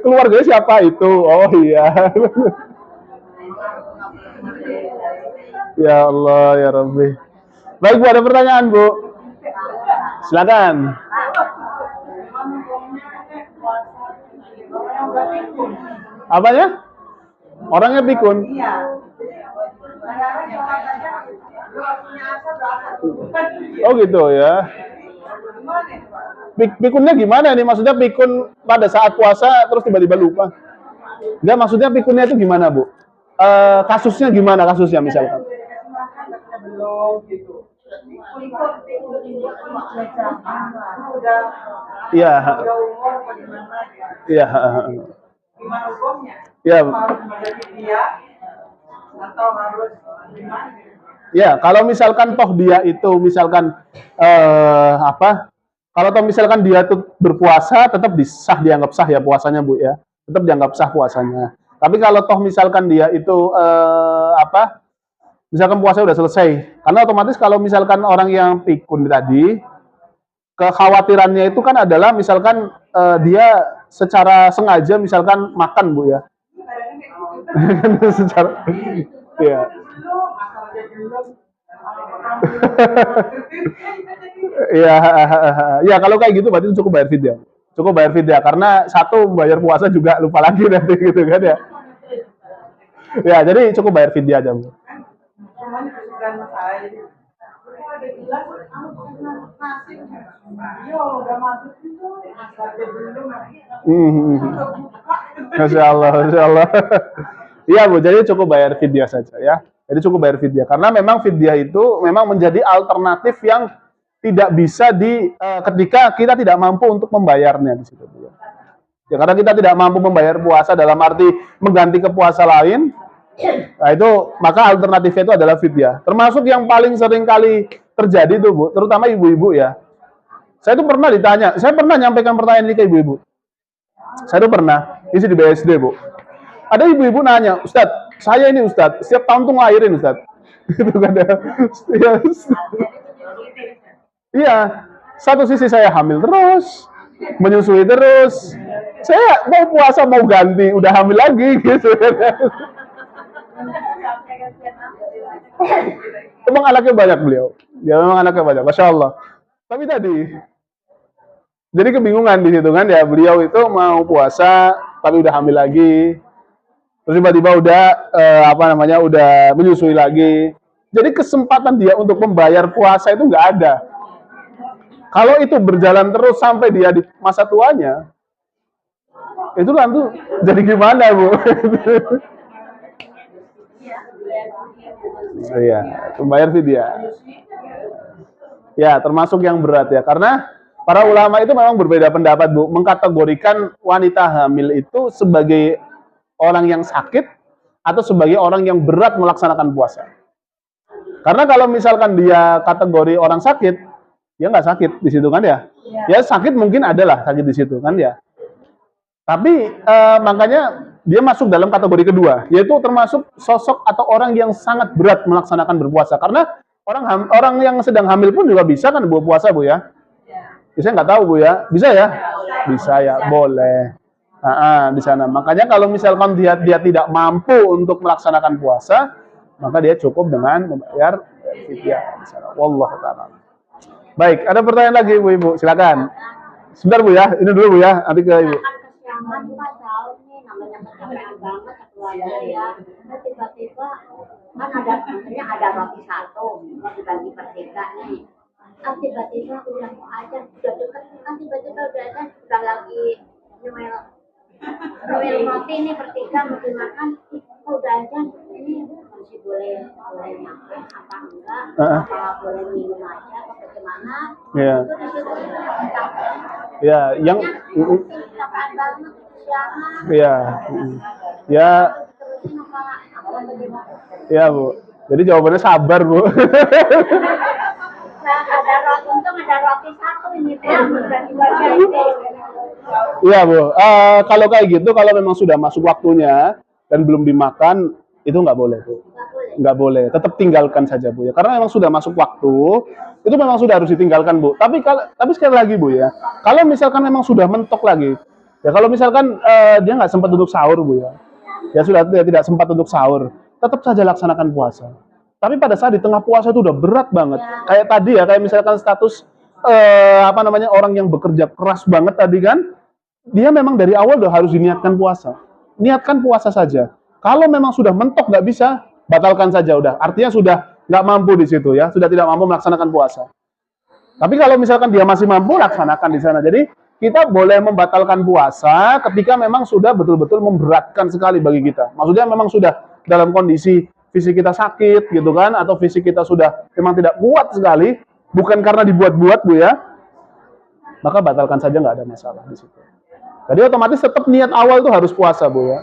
Keluarganya siapa itu? Oh iya. Ya Allah, ya Rabbi. Baik Bu, ada pertanyaan Bu? Silakan. Apanya? Orangnya pikun. Oh gitu ya. Pikunnya gimana nih? Maksudnya pikun pada saat puasa terus tiba-tiba lupa? Enggak, maksudnya pikunnya itu gimana Bu? Kasusnya gimana kasusnya misalkan? Iya. Iya. Gimana hukumnya? Iya. Atau harus gimana? Ya, kalau misalkan toh dia itu misalkan kalau toh misalkan dia tuh berpuasa tetap dianggap sah ya puasanya Bu ya. Tetap dianggap sah puasanya. Tapi kalau toh misalkan dia itu misalkan puasa udah selesai, karena otomatis kalau misalkan orang yang pikun tadi, kekhawatirannya itu kan adalah misalkan dia secara sengaja misalkan makan Bu ya. Secara ya. Ya kalau kayak gitu berarti cukup bayar fidyah. Cukup bayar fidyah karena satu bayar puasa juga lupa lagi nanti gitu kan ya. Ya, jadi cukup bayar fidyah aja Bu. Masya Allah. Iya Bu, jadi cukup bayar fidyah saja ya. Jadi cukup bayar fidyah karena memang fidyah itu memang menjadi alternatif yang tidak bisa ketika kita tidak mampu untuk membayarnya di situ ya. Ya karena kita tidak mampu membayar puasa dalam arti mengganti ke puasa lain, Nah itu maka alternatifnya itu adalah fidyah. Termasuk yang paling sering kali terjadi tuh Bu, terutama ibu-ibu ya. Saya tuh pernah ditanya, saya pernah nyampaikan pertanyaan ini ke ibu-ibu. Saya tuh pernah isi di BSD Bu. Ada ibu-ibu nanya, Ustadz, saya ini Ustadz, setiap tahun tuh ngelahirin Ustadz. Gitu kan ya. Iya, satu sisi saya hamil terus, menyusui terus. Saya mau puasa mau ganti, udah hamil lagi gitu. Emang anaknya banyak beliau. Ya memang anaknya banyak, Masya Allah. Tapi tadi, jadi kebingungan di situ kan ya. Beliau itu mau puasa, tapi udah hamil lagi. Terus tiba-tiba udah udah menyusui lagi. Jadi kesempatan dia untuk membayar puasa itu nggak ada. Kalau itu berjalan terus sampai dia di masa tuanya, itu nanti jadi gimana Bu? Iya, membayar fidyah. Ya, termasuk yang berat ya, karena para ulama itu memang berbeda pendapat Bu, mengkategorikan wanita hamil itu sebagai orang yang sakit atau sebagai orang yang berat melaksanakan puasa. Karena kalau misalkan dia kategori orang sakit, ya nggak sakit di situ kan ya. Ya sakit mungkin adalah sakit di situ kan ya. Tapi makanya dia masuk dalam kategori kedua, yaitu termasuk sosok atau orang yang sangat berat melaksanakan berpuasa. Karena orang yang sedang hamil pun juga bisa kan berpuasa Bu ya. Bisa nggak tahu Bu ya? Bisa ya? Bisa ya, boleh. Di sana. Makanya kalau misalkan dia tidak mampu untuk melaksanakan puasa, maka dia cukup dengan membayar fidyah di sana. Wallahu ta'ala. Baik, ada pertanyaan lagi Ibu, silakan. Sebentar Bu ya, ini dulu Bu ya, nanti ke Ibu. Kesiangan Pak jauh nih, namanya kecapean banget keluarga ya. Tiba-tiba kan ada roti satu, mau dibagi per 3 nih. Tiba-tiba udah mau aja, udah deket, tiba-tiba udah aja, udah lagi nyuel roti nih per 3 mau dimakan, udah aja ini masih boleh makan apa enggak, apa boleh minum aja atau bagaimana? Iya. Itu di situ Ya, yang kesiangan banget, kesiangan. ya, ya, ya Bu. Jadi jawabannya sabar Bu. Nah, untung ada roti satu ini bagi-bagi aja. Iya Bu. Kalau kayak gitu, kalau memang sudah masuk waktunya dan belum dimakan, itu nggak boleh Bu. Nggak boleh. Tetap tinggalkan saja Bu ya. Karena memang sudah masuk waktu, itu memang sudah harus ditinggalkan Bu. Tapi sekali lagi Bu ya, kalau misalkan memang sudah mentok lagi, ya kalau misalkan dia nggak sempat untuk sahur Bu ya sudah dia tidak sempat untuk sahur, tetap saja laksanakan puasa. Tapi pada saat di tengah puasa itu udah berat banget. Kayak tadi ya, kayak misalkan status orang yang bekerja keras banget tadi kan, dia memang dari awal udah harus diniatkan puasa. Niatkan puasa saja. Kalau memang sudah mentok nggak bisa, batalkan saja udah. Artinya sudah nggak mampu di situ ya, sudah tidak mampu melaksanakan puasa. Tapi kalau misalkan dia masih mampu, laksanakan di sana. Jadi kita boleh membatalkan puasa ketika memang sudah betul-betul memberatkan sekali bagi kita. Maksudnya memang sudah dalam kondisi fisik kita sakit gitu kan, atau fisik kita sudah memang tidak kuat sekali, bukan karena dibuat-buat Bu ya, maka batalkan saja, nggak ada masalah di situ. Jadi otomatis tetap niat awal tuh harus puasa Bu ya.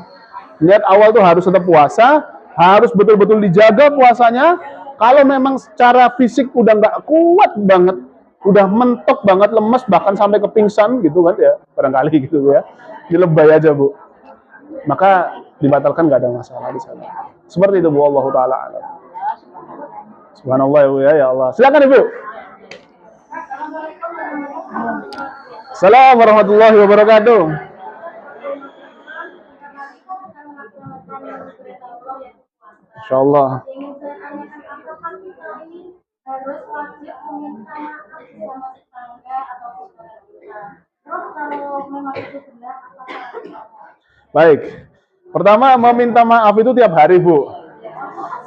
Niat awal tuh harus tetap puasa, harus betul-betul dijaga puasanya. Kalau memang secara fisik udah nggak kuat banget, udah mentok banget, lemes, bahkan sampai ke pingsan gitu kan ya, barangkali gitu Bu ya, dilebay aja Bu, maka dibatalkan, nggak ada masalah di sana. Seperti itu Bu, Allahu ta'ala alam. Subhanallah ya Bu ya Allah. Silakan Ibu. Assalamualaikum warahmatullahi wabarakatuh. Insyaallah. Harus wajib meminta maaf sama tetangga atau saudara. Terus kalau memang itu benar, Baik. Pertama, meminta maaf itu tiap hari, Bu.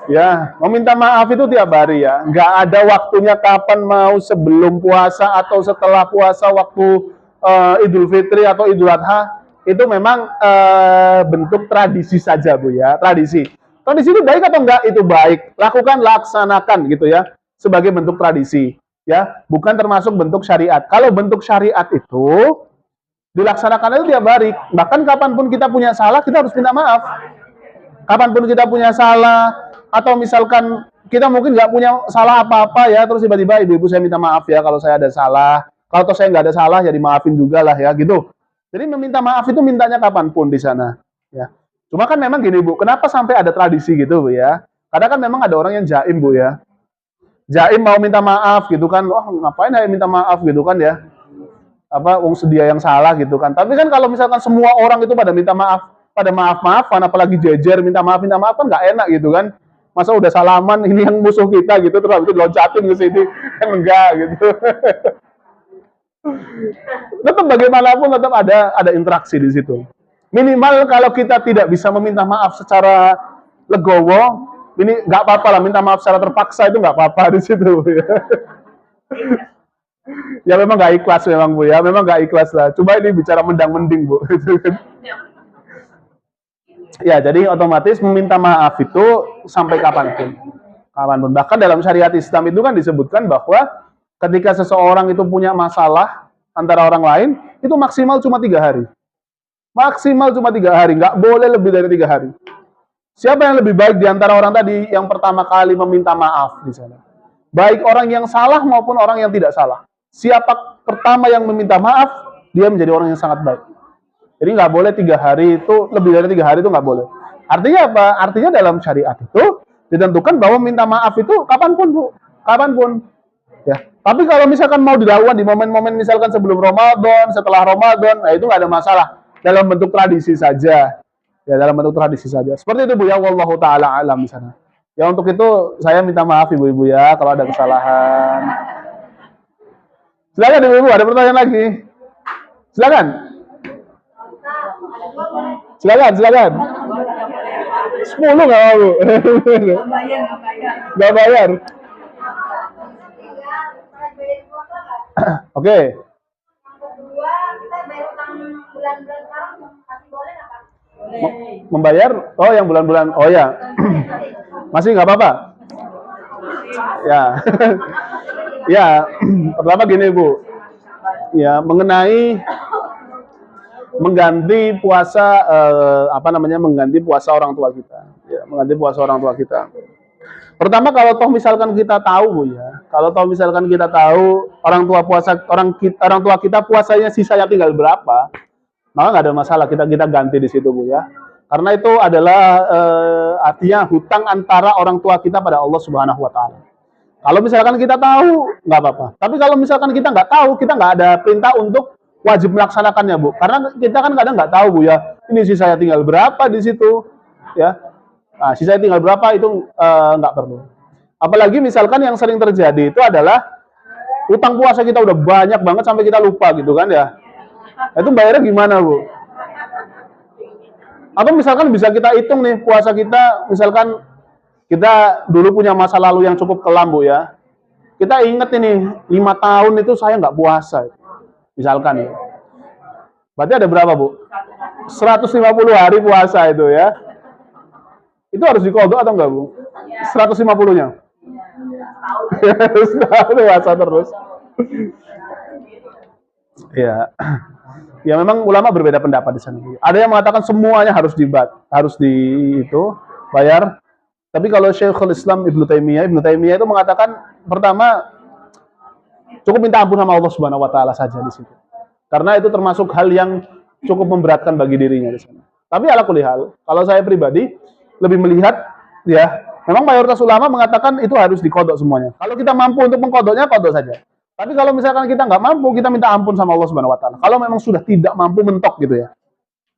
Ya, meminta maaf itu tiap hari ya. Nggak ada waktunya kapan mau, sebelum puasa atau setelah puasa, waktu Idul Fitri atau Idul Adha. Itu memang bentuk tradisi saja, Bu ya. Tradisi. Tradisi itu baik atau enggak? Itu baik. Lakukan, laksanakan gitu ya. Sebagai bentuk tradisi. Ya, bukan termasuk bentuk syariat. Kalau bentuk syariat itu dilaksanakan itu tiap hari. Bahkan kapanpun kita punya salah, kita harus minta maaf. kapanpun kita punya salah, atau misalkan kita mungkin nggak punya salah apa-apa ya, terus tiba-tiba ibu-ibu saya minta maaf ya kalau saya ada salah, kalau toh saya nggak ada salah ya dimaafin juga lah ya gitu. Jadi meminta maaf itu mintanya kapanpun di sana ya. Cuma kan memang gini Bu, kenapa sampai ada tradisi gitu Bu ya? Karena kan memang ada orang yang jaim Bu ya. Jaim mau minta maaf gitu kan, wah ngapain ya minta maaf gitu kan ya? Apa wong sedia yang salah gitu kan. Tapi kan kalau misalkan semua orang itu pada minta maaf, pada maaf-maafan, apalagi jejer minta maaf kan nggak enak gitu kan. Masa udah salaman ini yang musuh kita gitu terus itu loncatin ke sini kan enggak gitu. Tetap bagaimanapun tetap ada interaksi di situ. Minimal kalau kita tidak bisa meminta maaf secara legowo, ini nggak apa-apa lah minta maaf secara terpaksa itu nggak apa-apa di situ. Ya. Ya memang nggak ikhlas memang Bu ya, memang nggak ikhlas lah. Coba ini bicara mendang-mending Bu. Ya jadi otomatis meminta maaf itu sampai kapanpun. Kapanpun. Bahkan dalam syariat Islam itu kan disebutkan bahwa ketika seseorang itu punya masalah antara orang lain, itu maksimal cuma 3 hari. Maksimal cuma 3 hari, nggak boleh lebih dari 3 hari. Siapa yang lebih baik di antara orang tadi yang pertama kali meminta maaf di sana? Baik orang yang salah maupun orang yang tidak salah. Siapa pertama yang meminta maaf, dia menjadi orang yang sangat baik. Jadi nggak boleh 3 hari itu, lebih dari 3 hari itu nggak boleh. Artinya apa? Artinya dalam syariat itu ditentukan bahwa minta maaf itu kapanpun Bu, kapanpun. Ya. Tapi kalau misalkan mau dilakukan di momen-momen misalkan sebelum Ramadan, setelah Ramadan, nah itu nggak ada masalah. Dalam bentuk tradisi saja. Ya, dalam bentuk tradisi saja. Seperti itu Bu ya, wallahu taala alam di sana. Ya untuk itu saya minta maaf ibu-ibu ya kalau ada kesalahan. Silakan ibu-ibu, ada pertanyaan lagi? Silakan. Silakan. 10 nggak mau Bu? Nggak bayar. Oke. Membayar? Oh yang bulan-bulan. Oh ya. Masih nggak apa-apa? Ya. Ya. Pertama gini Bu. Ya mengenai mengganti puasa mengganti puasa orang tua kita. Ya, mengganti puasa orang tua kita. Pertama kalau toh misalkan kita tahu Bu ya, kalau toh misalkan kita tahu orang tua kita puasanya sisanya tinggal berapa, maka nggak ada masalah kita ganti di situ Bu ya. Karena itu adalah artinya hutang antara orang tua kita pada Allah Subhanahu wa taala. Kalau misalkan kita tahu nggak apa-apa. Tapi kalau misalkan kita nggak tahu, kita nggak ada perintah untuk wajib melaksanakannya Bu. Karena kita kan kadang nggak tahu Bu ya, ini sisanya tinggal berapa di situ ya. Nah, sisanya tinggal berapa itu nggak perlu. Apalagi misalkan yang sering terjadi itu adalah utang puasa kita udah banyak banget sampai kita lupa gitu kan ya. Itu bayarnya gimana Bu? Atau misalkan bisa kita hitung nih puasa kita, misalkan kita dulu punya masa lalu yang cukup kelam Bu ya. Kita inget ini 5 tahun itu saya nggak puasa. Misalkan ya. Berarti ada berapa Bu? 150 hari puasa itu ya. Itu harus dikodok atau enggak Bu? 150-nya? Setahun puasa terus. Ya. Ya memang ulama berbeda pendapat di sana. Ada yang mengatakan semuanya harus bayar. Tapi kalau Syekhul Islam Ibnu Taimiyah itu mengatakan pertama cukup minta ampun sama Allah Subhanahu wa taala saja di situ. Karena itu termasuk hal yang cukup memberatkan bagi dirinya di sana. Tapi ala kulli hal, kalau saya pribadi lebih melihat ya, memang mayoritas ulama mengatakan itu harus dikodok semuanya. Kalau kita mampu untuk mengkodoknya, kodok saja. Tapi kalau misalkan kita nggak mampu, kita minta ampun sama Allah Subhanahu wa taala. Kalau memang sudah tidak mampu, mentok gitu ya.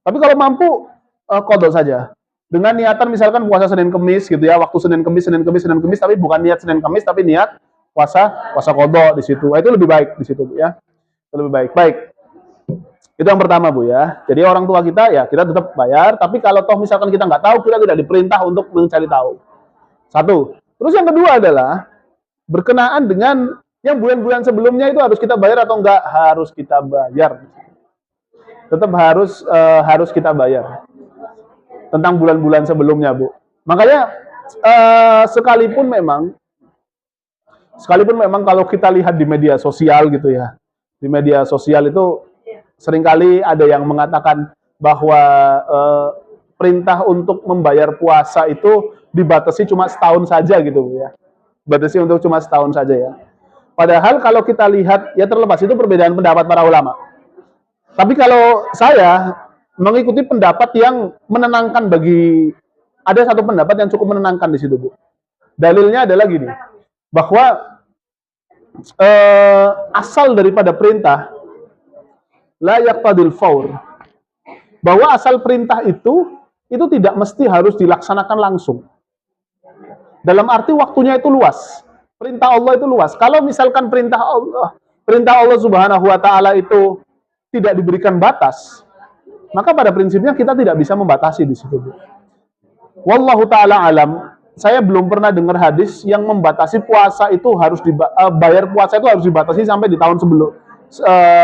Tapi kalau mampu, kodok saja. Dengan niatan misalkan puasa Senin Kemis gitu ya, waktu Senin Kemis, tapi bukan niat Senin Kemis, tapi niat puasa kodok di situ. Itu lebih baik di situ Bu ya. Itu lebih baik. Baik. Itu yang pertama Bu ya. Jadi orang tua kita ya kita tetap bayar. Tapi kalau toh misalkan kita nggak tahu, kita tidak diperintah untuk mencari tahu. Satu. Terus yang kedua adalah berkenaan dengan yang bulan-bulan sebelumnya itu harus kita bayar atau enggak? Harus kita bayar. Tetap harus kita bayar. Tentang bulan-bulan sebelumnya Bu. Makanya sekalipun memang kalau kita lihat di media sosial gitu ya. Di media sosial itu seringkali ada yang mengatakan bahwa perintah untuk membayar puasa itu dibatasi cuma setahun saja gitu Bu ya. Batasi untuk cuma setahun saja ya. Padahal kalau kita lihat, ya terlepas itu perbedaan pendapat para ulama. Tapi kalau saya mengikuti pendapat yang menenangkan ada satu pendapat yang cukup menenangkan di situ Bu. Dalilnya adalah gini, bahwa asal daripada perintah la yaqtadil faur, bahwa asal perintah itu tidak mesti harus dilaksanakan langsung. Dalam arti waktunya itu luas. Perintah Allah itu luas. Kalau misalkan perintah Allah Subhanahu wa taala itu tidak diberikan batas, maka pada prinsipnya kita tidak bisa membatasi di situ. Wallahu taala alam. Saya belum pernah dengar hadis yang membatasi puasa itu harus bayar puasa itu harus dibatasi sampai di tahun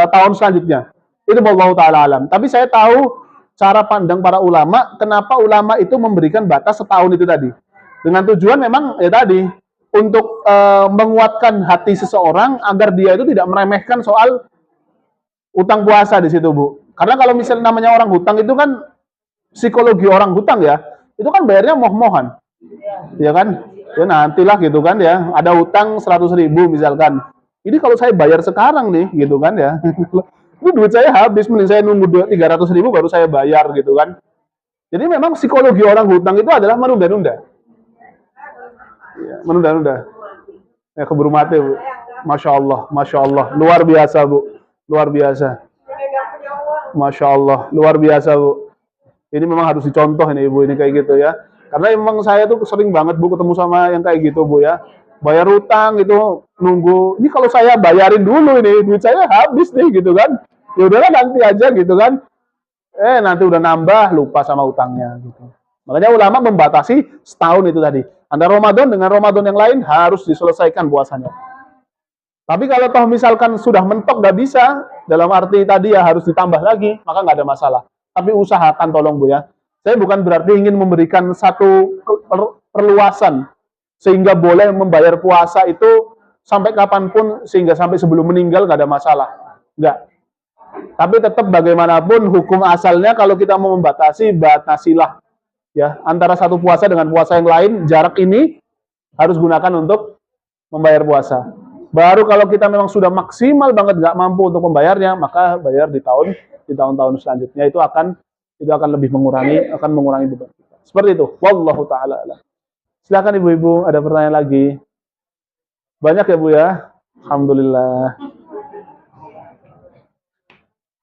tahun selanjutnya. Itu wallahu taala alam. Tapi saya tahu cara pandang para ulama, kenapa ulama itu memberikan batas setahun itu tadi. Dengan tujuan memang ya tadi untuk menguatkan hati seseorang agar dia itu tidak meremehkan soal utang puasa di situ, Bu. Karena kalau misalnya namanya orang hutang itu kan psikologi orang hutang ya, itu kan bayarnya moh-mohan. Ya kan? Ya nantilah gitu kan ya. Ada utang 100.000 misalkan. Ini kalau saya bayar sekarang nih gitu kan ya. Ini duit saya habis, mending saya nunggu 300.000 baru saya bayar gitu kan. Jadi memang psikologi orang hutang itu adalah menunda-nunda. Ya, menunda-nunda. Ya keburu mati, Bu. Masya Allah, luar biasa, Bu. Luar biasa. Masya Allah, luar biasa, Bu. Ini memang harus dicontoh ini, Ibu, ini kayak gitu ya. Karena memang saya tuh sering banget, Bu, ketemu sama yang kayak gitu, Bu ya. Bayar utang itu nunggu. Ini kalau saya bayarin dulu ini, duit saya habis nih gitu kan. Ya udahlah nanti aja gitu kan. Nanti udah nambah, lupa sama utangnya gitu. Makanya ulama membatasi setahun itu tadi. Antara Ramadan dengan Ramadan yang lain harus diselesaikan puasanya. Tapi kalau toh misalkan sudah mentok nggak bisa, dalam arti tadi ya harus ditambah lagi, maka nggak ada masalah. Tapi usahakan tolong Bu ya. Saya bukan berarti ingin memberikan satu perluasan sehingga boleh membayar puasa itu sampai kapanpun, sehingga sampai sebelum meninggal nggak ada masalah. Nggak. Tapi tetap bagaimanapun hukum asalnya kalau kita mau membatasi, batasilah. Ya, antara satu puasa dengan puasa yang lain, jarak ini harus gunakan untuk membayar puasa. Baru kalau kita memang sudah maksimal banget nggak mampu untuk membayarnya, maka bayar di tahun-tahun selanjutnya itu akan lebih mengurangi beban kita. Seperti itu. Wallahu taala alam. Silakan Ibu-ibu, ada pertanyaan lagi? Banyak ya Bu ya? Alhamdulillah.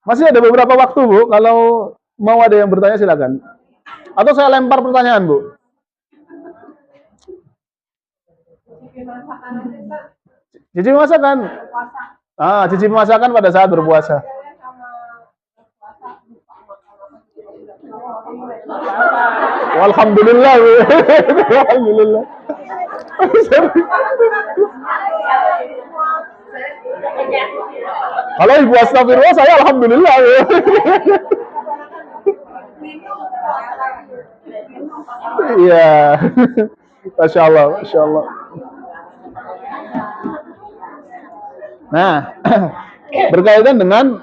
Masih ada beberapa waktu Bu, kalau mau ada yang bertanya silakan. Atau saya lempar pertanyaan Bu. Cicip masakan. Cicip masakan pada saat berpuasa. Alhamdulillah. Alhamdulillah. Kalau ibu astagfirullah, saya alhamdulillah. Iya. Masya Allah, Masya Allah. Nah, berkaitan dengan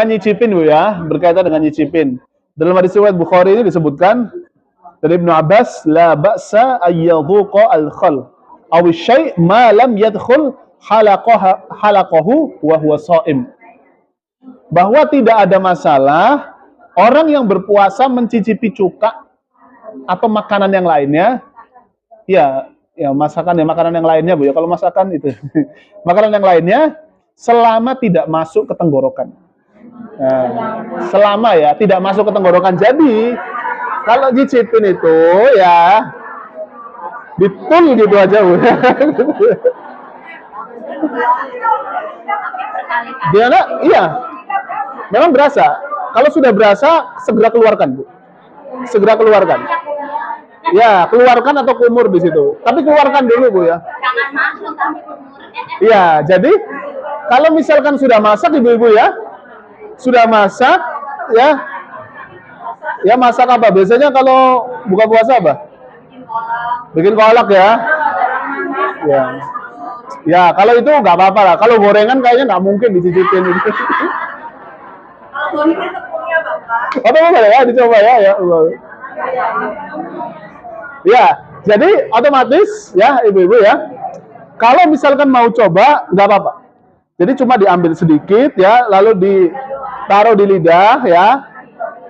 nyicipin Bu ya, berkaitan dengan nyicipin. Dalam hadis riwayat Bukhari ini disebutkan dari Ibnu Abbas, la ba'sa ayyadhuqa al-khal aw syai' ma lam yadkhul halaqahu wa huwa sha'im. Bahwa tidak ada masalah orang yang berpuasa mencicipi cuka atau makanan yang lainnya. Ya makanan yang lainnya Bu ya. Kalau masakan itu makanan yang lainnya selama tidak masuk ke tenggorokan. Selama ya tidak masuk ke tenggorokan. Jadi kalau nyicipin itu ya betul gitu aja Bu. Dia iya. Memang berasa. Kalau sudah berasa segera keluarkan Bu. Segera keluarkan. Ya, keluarkan atau kumur di situ. Tapi keluarkan dulu Bu ya. Jangan masuk tapi kumur. Iya, jadi kalau misalkan sudah masak Ibu-ibu ya, sudah masak ya, ya masak apa? Biasanya kalau buka puasa apa? Bikin kolak ya. Ya, ya kalau itu nggak apa-apa lah. Kalau gorengan kayaknya nggak mungkin dicicipin itu. Ini tepungnya Bapak. Oh, boleh ya, dicoba ya, ya. Ya, jadi otomatis ya ibu-ibu ya. Kalau misalkan mau coba, nggak apa-apa. Jadi cuma diambil sedikit ya, lalu ditaruh di lidah ya.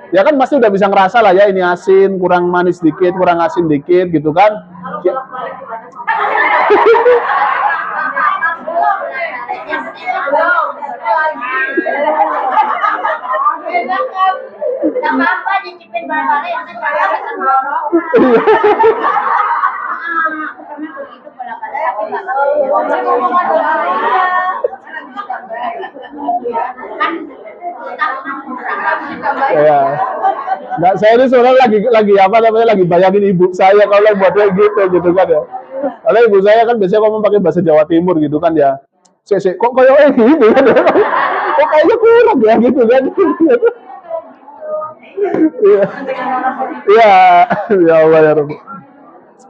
Ya kan pasti udah bisa ngerasa lah ya, ini asin, kurang manis dikit, kurang asin dikit gitu kan. Ya. Gak apa-apa nyicipin barang yang kan cara sama orang. Aku pernah begitu kadang-kadang tapi nggak Ya. Nggak, saya ini sebenarnya lagi apa namanya, lagi bayangin ibu saya kalau buatnya gitu kan ya. Karena ibu saya kan biasanya ngomong pakai bahasa Jawa Timur gitu kan ya. Kok kayak gitu kan ya? Kok kayaknya kurang ya gitu kan. Iya. Iya, ya Allah ya Rabbi.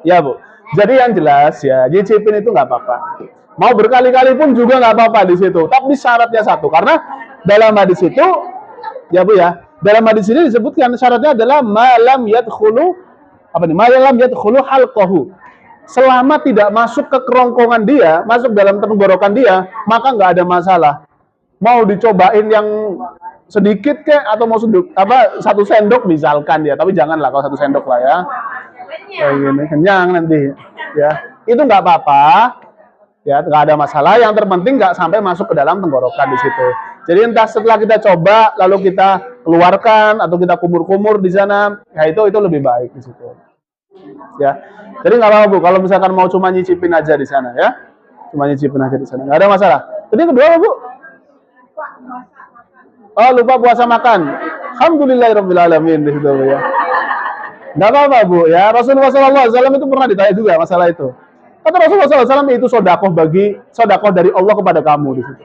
Ya Bu. Jadi yang jelas ya, nyicipin itu nggak apa-apa. Mau berkali-kali pun juga nggak apa-apa di situ. Tapi syaratnya satu, karena dalam hadis itu, ya Bu ya, dalam hadis ini disebutkan syaratnya adalah malam yadkhulu apa nih? Malam yadkhulu halqahu. Selama tidak masuk ke kerongkongan dia, masuk dalam tenggorokan dia, maka nggak ada masalah. Mau dicobain yang sedikit kek atau mau satu sendok misalkan ya, tapi janganlah kalau 1 sendok lah ya. Kayak gini, kenyang nanti ya. Itu nggak apa-apa. Ya, nggak ada masalah. Yang terpenting nggak sampai masuk ke dalam tenggorokan di situ. Jadi entah setelah kita coba lalu kita keluarkan atau kita kumur-kumur di sana, ya itu lebih baik di situ. Ya. Jadi nggak apa-apa Bu, kalau misalkan mau cuma nyicipin aja di sana ya. Cuma nyicipin aja di sana. Nggak ada masalah. Jadi kedua apa, Bu? Oh, lupa puasa makan. Alhamdulillahirabbil alamin di situ ya. Nggak apa-apa Bu ya. Rasulullah SAW itu pernah ditanya juga masalah itu. Kata Rasulullah SAW itu sodakoh dari Allah kepada kamu di situ.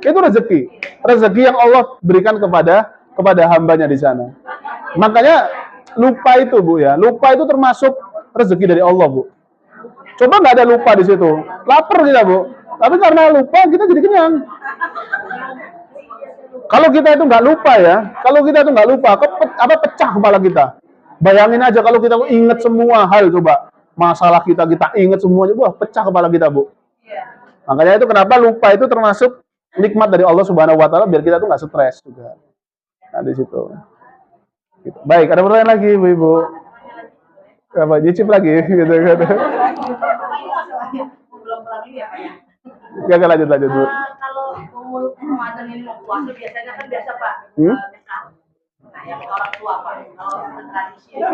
Itu rezeki yang Allah berikan kepada hambanya di sana. Makanya lupa itu Bu ya. Lupa itu termasuk rezeki dari Allah Bu. Coba nggak ada lupa di situ, lapar kita Bu. Tapi karena lupa kita jadi kenyang. Kalau kita itu nggak lupa ya, pecah kepala kita. Bayangin aja kalau kita ingat semua hal, coba masalah kita ingat semuanya, wah pecah kepala kita Bu. Makanya itu kenapa lupa itu termasuk nikmat dari Allah Subhanahu Wa Taala, biar kita tuh nggak stres juga. Nah di situ. Gitu. Baik, ada pertanyaan lagi Ibu? Apa nyicip lagi gitu kan? Belum lagi ya Pak ya. Gak lanjut Bu. Kalau umur Ramadan ini mau puasa biasanya kan biasa Pak. Nah, yang orang tua Pak, kalau tradisi ya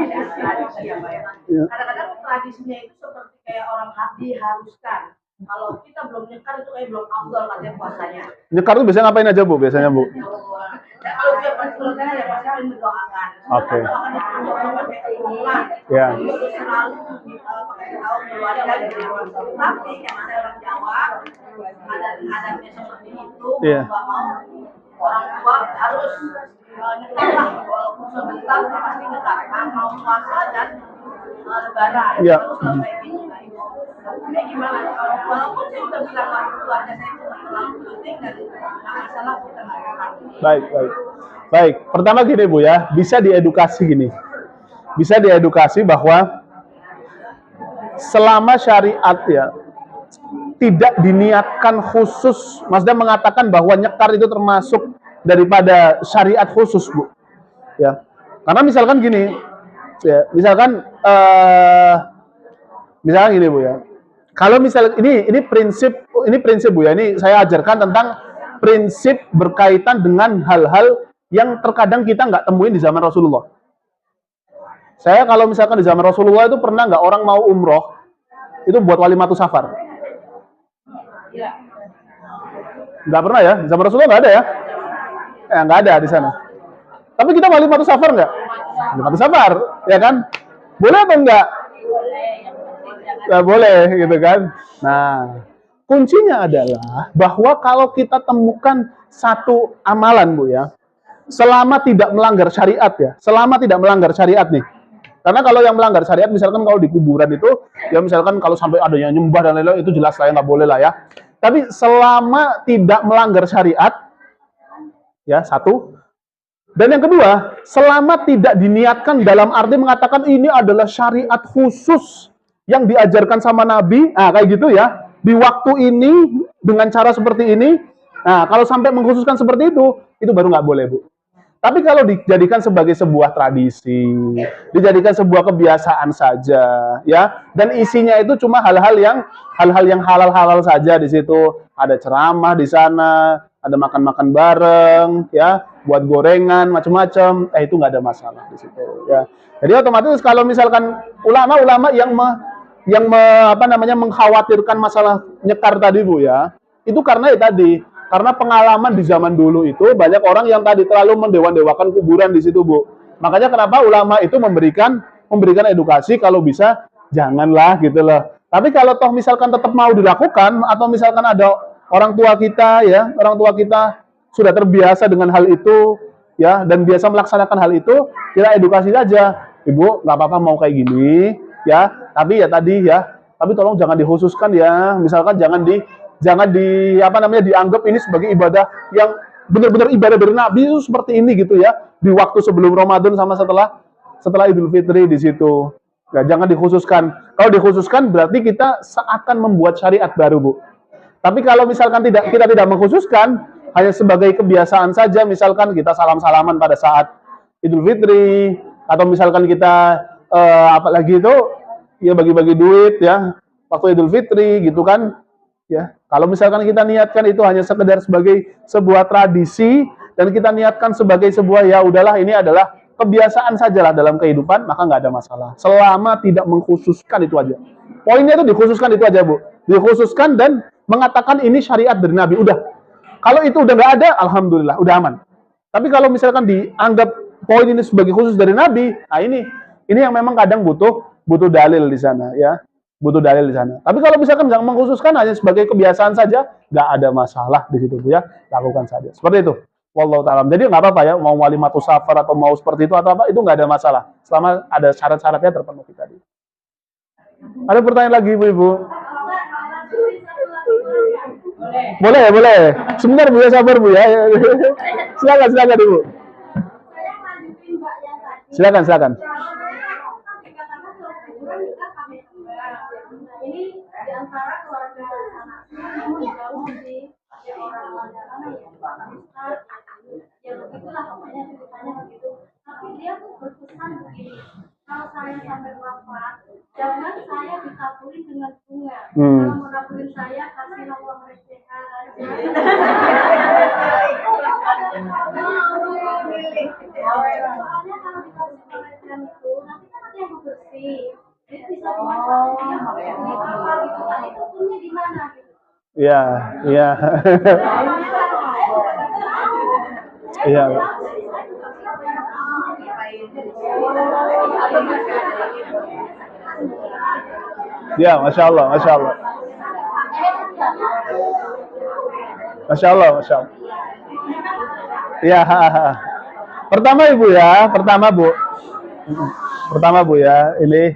Pak ya. Kadang-kadang tradisinya itu seperti kayak orang diharuskan. Kalau kita belum nyekar itu kayak belum afdal katanya puasanya. Nyekar tuh biasanya ngapain aja Bu? Biasanya Bu? Ya, kalau dia percaya ya pasti akan mendoakan. Oke. Ya. Ya. Selalu pakai tahu keluarga dari orang tua. Tapi yang saya orang Jawa adatnya seperti itu. Iya. Nggak mau orang tua harus nyekar lah, walaupun sebentar pasti nyekar. Mau puasa dan lebaran. Iya. Terus kayak gitu. Kayak gimana? Walaupun saya udah bilang keluarga saya itu nggak terlalu penting dan nggak masalah kita nggak nyekar. Baik. Pertama gini Bu ya, bisa diedukasi gini. Bisa diedukasi bahwa selama syariat ya tidak diniatkan khusus, maksudnya mengatakan bahwa nyekar itu termasuk daripada syariat khusus Bu. Ya. Karena misalkan gini, ya, misalkan gini Bu ya. Kalau misal ini prinsip Bu ya, ini saya ajarkan tentang prinsip berkaitan dengan hal-hal yang terkadang kita nggak temuin di zaman Rasulullah. Saya kalau misalkan di zaman Rasulullah itu pernah nggak orang mau umroh itu buat walimatus safar? Nggak pernah ya, di zaman Rasulullah nggak ada ya? Nggak ada di sana. Tapi kita walimatus safar nggak? Walimatus safar, ya kan? Boleh atau enggak? Nggak boleh gitu kan? Nah, kuncinya adalah bahwa kalau kita temukan satu amalan Bu ya, selama tidak melanggar syariat ya, selama tidak melanggar syariat nih. Karena kalau yang melanggar syariat, misalkan kalau di kuburan itu, ya misalkan kalau sampai ada yang nyembah dan lain-lain, itu jelas lah ya, nggak boleh lah ya. Tapi selama tidak melanggar syariat, ya satu, Dan yang kedua, selama tidak diniatkan dalam arti mengatakan ini adalah syariat khusus yang diajarkan sama Nabi, nah kayak gitu ya, di waktu ini dengan cara seperti ini. Nah, kalau sampai mengkhususkan seperti itu baru nggak boleh, Bu. Tapi kalau dijadikan sebagai sebuah tradisi, dijadikan sebuah kebiasaan saja, ya, dan isinya itu cuma hal-hal yang halal-halal saja di situ. Ada ceramah di sana, ada makan-makan bareng, ya, buat gorengan macam-macam, itu nggak ada masalah di situ, ya. Jadi otomatis kalau misalkan ulama-ulama yang mengkhawatirkan masalah nyekar tadi, Bu, ya, itu karena tadi. Karena pengalaman di zaman dulu itu banyak orang yang tadi terlalu mendewa-dewakan kuburan di situ, Bu. Makanya kenapa ulama itu memberikan edukasi kalau bisa janganlah gitu loh. Tapi kalau toh misalkan tetap mau dilakukan atau misalkan ada orang tua kita sudah terbiasa dengan hal itu ya dan biasa melaksanakan hal itu, kita edukasi saja. Ibu, nggak apa-apa mau kayak gini ya, tapi tolong jangan dikhususkan ya. Misalkan jangan dianggap ini sebagai ibadah yang benar-benar ibadah dari Nabi itu seperti ini gitu ya, di waktu sebelum Ramadan sama setelah Idul Fitri di situ. Nah, jangan dikhususkan. Kalau dikhususkan berarti kita seakan membuat syariat baru, Bu. Tapi kalau misalkan kita tidak mengkhususkan, hanya sebagai kebiasaan saja, misalkan kita salam-salaman pada saat Idul Fitri atau misalkan kita apalagi itu ya bagi-bagi duit ya waktu Idul Fitri gitu kan. Ya, kalau misalkan kita niatkan itu hanya sekedar sebagai sebuah tradisi dan kita niatkan sebagai sebuah ya udahlah ini adalah kebiasaan sajalah dalam kehidupan, maka nggak ada masalah. Selama tidak mengkhususkan itu aja. Poinnya itu dikhususkan itu aja, Bu. Dikhususkan dan mengatakan ini syariat dari Nabi. Udah. Kalau itu udah nggak ada, alhamdulillah, udah aman. Tapi kalau misalkan dianggap poin ini sebagai khusus dari Nabi, nah ini yang memang kadang butuh dalil di sana, ya. Butuh dalil di sana. Tapi kalau misalkan jangan mengkhususkan hanya sebagai kebiasaan saja, nggak ada masalah di situ, Bu, ya. Lakukan saja. Seperti itu. Wallahu ta'ala. Jadi nggak apa-apa ya, mau walimatus safar atau mau seperti itu atau apa, itu nggak ada masalah. Selama ada syarat-syaratnya terpenuhi tadi. Ada pertanyaan lagi, Ibu-ibu? Boleh. Sebentar, Bu, ya, sabar, Bu, ya. Silakan, Ibu. Silakan. Ini di antara keluarga anak jauh sih, ada orang ya begitulah pokoknya ceritanya begitu. Tapi dia tuh berpesan begini, kalau saya sampai wafat, jangan saya dikabuli dengan bunga. Kalau mau kabulin saya, kasih uang recehan aja. Soalnya kalau dikasih uang recehan itu, nanti kan ada yang bersih. Jadi bisa dimanfaatkan apa gitu kan, itu punya di mana gitu. Iya. Iya. Ya, Masya Allah. Ya, pertama Bu, ya, ini,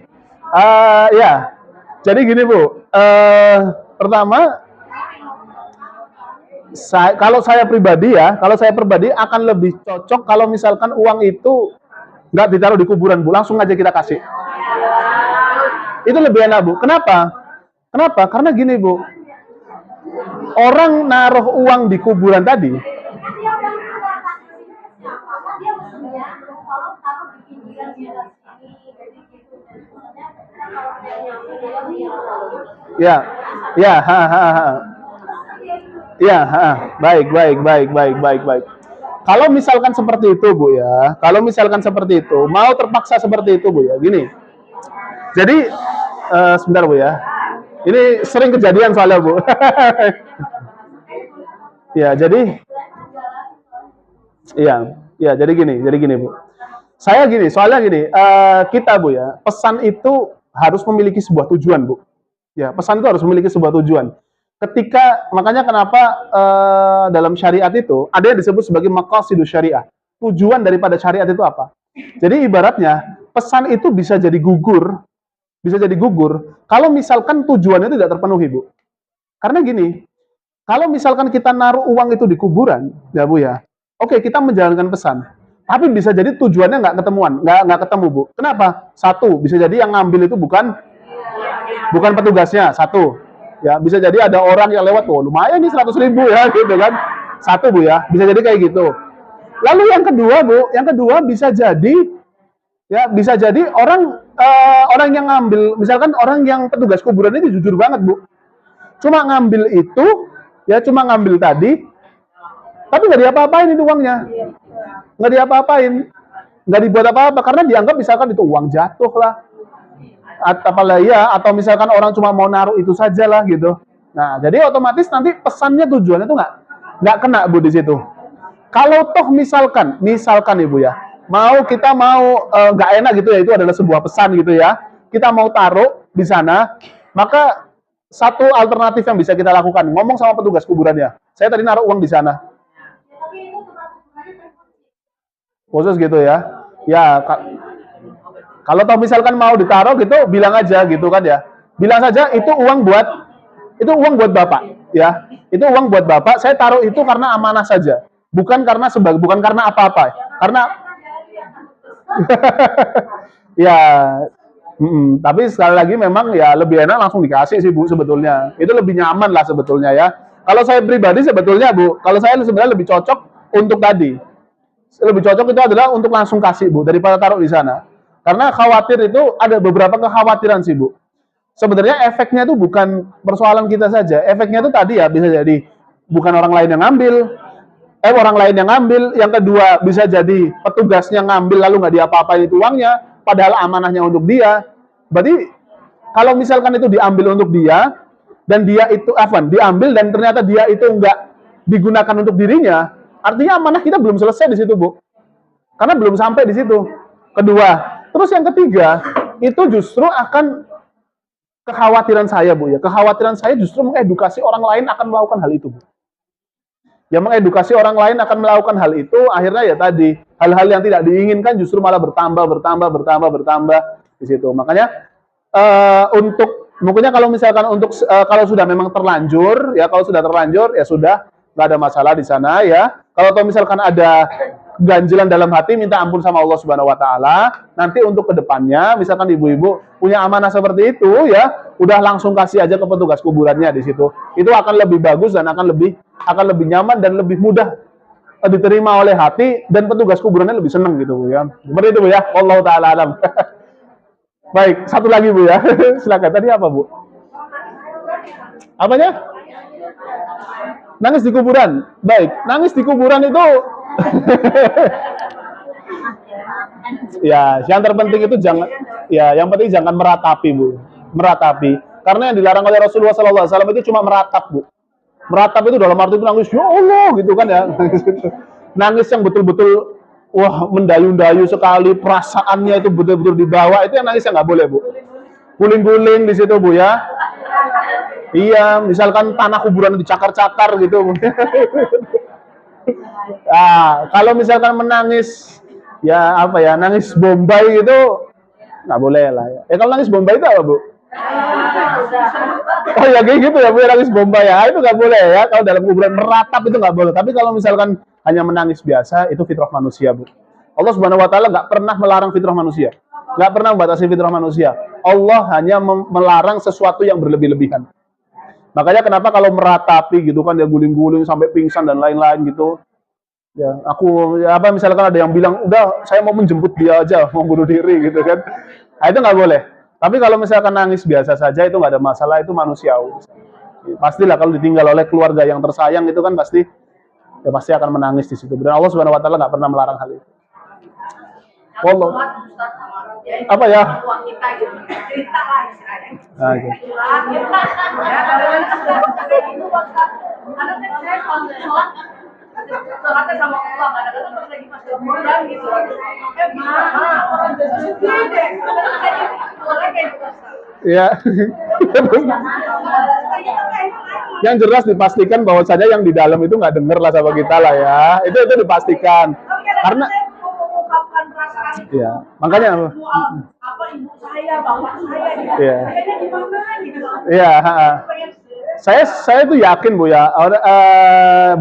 ya, jadi gini Bu, pertama, kalau saya pribadi akan lebih cocok kalau misalkan uang itu nggak ditaruh di kuburan, Bu, langsung aja kita kasih. Itu lebih enak, Bu. Kenapa? Karena gini, Bu. Orang naruh uang di kuburan tadi, baik. Kalau misalkan seperti itu, Bu, ya. Mau terpaksa seperti itu, Bu, ya. Gini. Jadi, sebentar, Bu, ya. Ini sering kejadian soalnya, Bu. Ya, jadi gini, Bu. Soalnya gini, kita, Bu, ya, pesan itu harus memiliki sebuah tujuan, Bu. Ya, pesan itu harus memiliki sebuah tujuan. Makanya kenapa dalam syariat itu ada yang disebut sebagai maqasidus syariah. Tujuan daripada syariat itu apa? Jadi ibaratnya pesan itu bisa jadi gugur kalau misalkan tujuannya tidak terpenuhi, Bu. Karena gini, kalau misalkan kita naruh uang itu di kuburan, ya Bu, ya. Oke, kita menjalankan pesan. Tapi bisa jadi tujuannya nggak ketemuan, nggak ketemu, Bu. Kenapa? Satu, bisa jadi yang ngambil itu bukan petugasnya, satu. Ya, bisa jadi ada orang yang lewat, oh lumayan nih 100.000 ya, gitu kan. Satu, Bu ya, bisa jadi kayak gitu. Lalu yang kedua, Bu, yang kedua bisa jadi orang yang ngambil, misalkan orang yang petugas kuburan itu jujur banget, Bu. Cuma ngambil itu, ya cuma ngambil tadi, tapi nggak diapa-apain itu uangnya. Nggak diapa-apain. Nggak dibuat apa-apa, karena dianggap misalkan itu uang jatuh lah. Atau misalkan orang cuma mau naruh itu saja lah gitu. Nah, jadi otomatis nanti pesannya tujuannya itu nggak kena, Bu, di situ. Kalau toh misalkan Ibu ya, kita mau nggak enak gitu ya, itu adalah sebuah pesan gitu ya. Kita mau taruh di sana, maka satu alternatif yang bisa kita lakukan, ngomong sama petugas kuburannya. Saya tadi naruh uang di sana. Khusus gitu ya. Ya, kalau toh misalkan mau ditaruh gitu, bilang aja gitu kan ya. Bilang saja itu uang buat Bapak ya. Itu uang buat Bapak, saya taruh itu karena amanah saja. Bukan karena apa-apa. Karena ya, tapi sekali lagi memang ya lebih enak langsung dikasih sih, Bu, sebetulnya. Itu lebih nyaman lah sebetulnya ya. Kalau saya pribadi sebetulnya, Bu, kalau saya sebenarnya lebih cocok untuk tadi. Lebih cocok itu adalah untuk langsung kasih, Bu, daripada taruh di sana. Karena khawatir itu ada beberapa kekhawatiran sih, Bu. Sebenarnya efeknya itu bukan persoalan kita saja. Efeknya itu tadi ya bisa jadi bukan orang lain yang ngambil. Orang lain yang ngambil. Yang kedua bisa jadi petugasnya ngambil lalu nggak diapa-apain itu uangnya. Padahal amanahnya untuk dia. Berarti kalau misalkan itu diambil untuk dia dan dia itu diambil dan ternyata dia itu nggak digunakan untuk dirinya, artinya amanah kita belum selesai di situ, Bu. Karena belum sampai di situ. Kedua. Terus yang ketiga, itu justru akan kekhawatiran saya, Bu ya. Kekhawatiran saya justru mengedukasi orang lain akan melakukan hal itu, Bu. Ya, mengedukasi orang lain akan melakukan hal itu, akhirnya ya tadi, hal-hal yang tidak diinginkan justru malah bertambah di situ. Makanya mungkinnya kalau misalkan kalau sudah memang terlanjur, ya sudah nggak ada masalah di sana ya. Kalau misalkan ada ganjilan dalam hati, minta ampun sama Allah Subhanahu wa taala. Nanti untuk kedepannya, misalkan ibu-ibu punya amanah seperti itu ya, udah langsung kasih aja ke petugas kuburannya di situ. Itu akan lebih bagus dan akan lebih nyaman dan lebih mudah diterima oleh hati, dan petugas kuburannya lebih senang gitu, Bu ya. Seperti itu, Bu ya. Allah taala alam. Baik, satu lagi, Bu ya. Silakan. Tadi apa, Bu? Apanya? Nangis di kuburan. Baik, nangis di kuburan itu ya, yang terpenting itu yang penting jangan meratapi, Bu. Meratapi. Karena yang dilarang oleh Rasulullah SAW itu cuma meratap, Bu. Meratap itu dalam arti itu nangis, ya Allah, gitu kan ya. Nangis yang betul-betul, wah, mendayu-dayu sekali, perasaannya itu betul-betul dibawa, itu yang nangis yang nggak boleh, Bu. Guling-guling di situ, Bu ya. Iya, misalkan tanah kuburan dicakar-cakar gitu. Nah, kalau misalkan menangis, nangis Bombay gitu, nggak boleh lah ya. Kalau nangis Bombay itu apa, Bu? Oh ya kayak gitu ya, Bu, nangis Bombay ya, itu nggak boleh ya. Kalau dalam kuburan meratap itu nggak boleh. Tapi kalau misalkan hanya menangis biasa, itu fitrah manusia, Bu. Allah Subhanahu wa taala nggak pernah melarang fitrah manusia. Nggak pernah membatasi fitrah manusia. Allah hanya melarang sesuatu yang berlebih-lebihan. Makanya kenapa kalau meratapi gitu kan, dia guling-guling sampai pingsan dan lain-lain gitu. Ya, misalkan ada yang bilang, udah saya mau menjemput dia aja, mau bunuh diri gitu kan. Nah, itu nggak boleh. Tapi kalau misalkan nangis biasa saja, itu nggak ada masalah, itu manusiawi. Pastilah kalau ditinggal oleh keluarga yang tersayang itu kan pasti akan menangis di situ. Dan Allah Subhanahu wa taala nggak pernah melarang hal itu. Wallah. Apa ya? Sholatnya sama Allah, kadang-kadang pas lagi pas bulan gitu. Ya. Yang jelas dipastikan bahwasanya yang di dalam itu nggak denger lah sama kita lah ya. Itu dipastikan. Karena ya, makanya apa ibu saya, bapak saya gitu. Iya. Kayaknya gimana gitu. Iya, Saya tuh yakin Bu ya,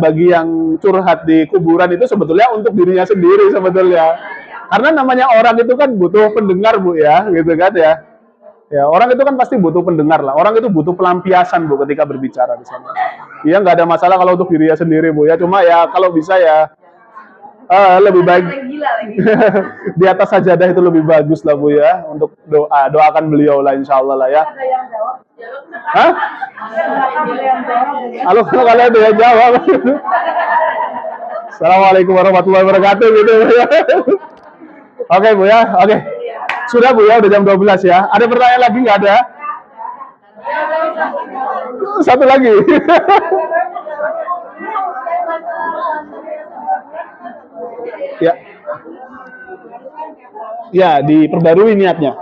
bagi yang curhat di kuburan itu sebetulnya untuk dirinya sendiri sebetulnya. Karena namanya orang itu kan butuh pendengar Bu ya, gitu kan ya. Ya, orang itu kan pasti butuh pendengar lah. Orang itu butuh pelampiasan Bu ketika berbicara di sana. Iya, nggak ada masalah kalau untuk dirinya sendiri Bu ya. Cuma ya kalau bisa ya lebih baik di atas sajadah itu lebih bagus lah Bu ya. Untuk doakan beliau lah insya Allah lah ya. Ada yang jawab. Hah? Ada yang jawab. Halo, kalau ada yang jawab. Assalamualaikum warahmatullahi wabarakatuh gitu Bu ya. Oke Bu ya, oke. Sudah Bu ya, udah jam 12 ya. Ada pertanyaan lagi nggak ada? Satu lagi. Ya. Ya, diperbarui niatnya.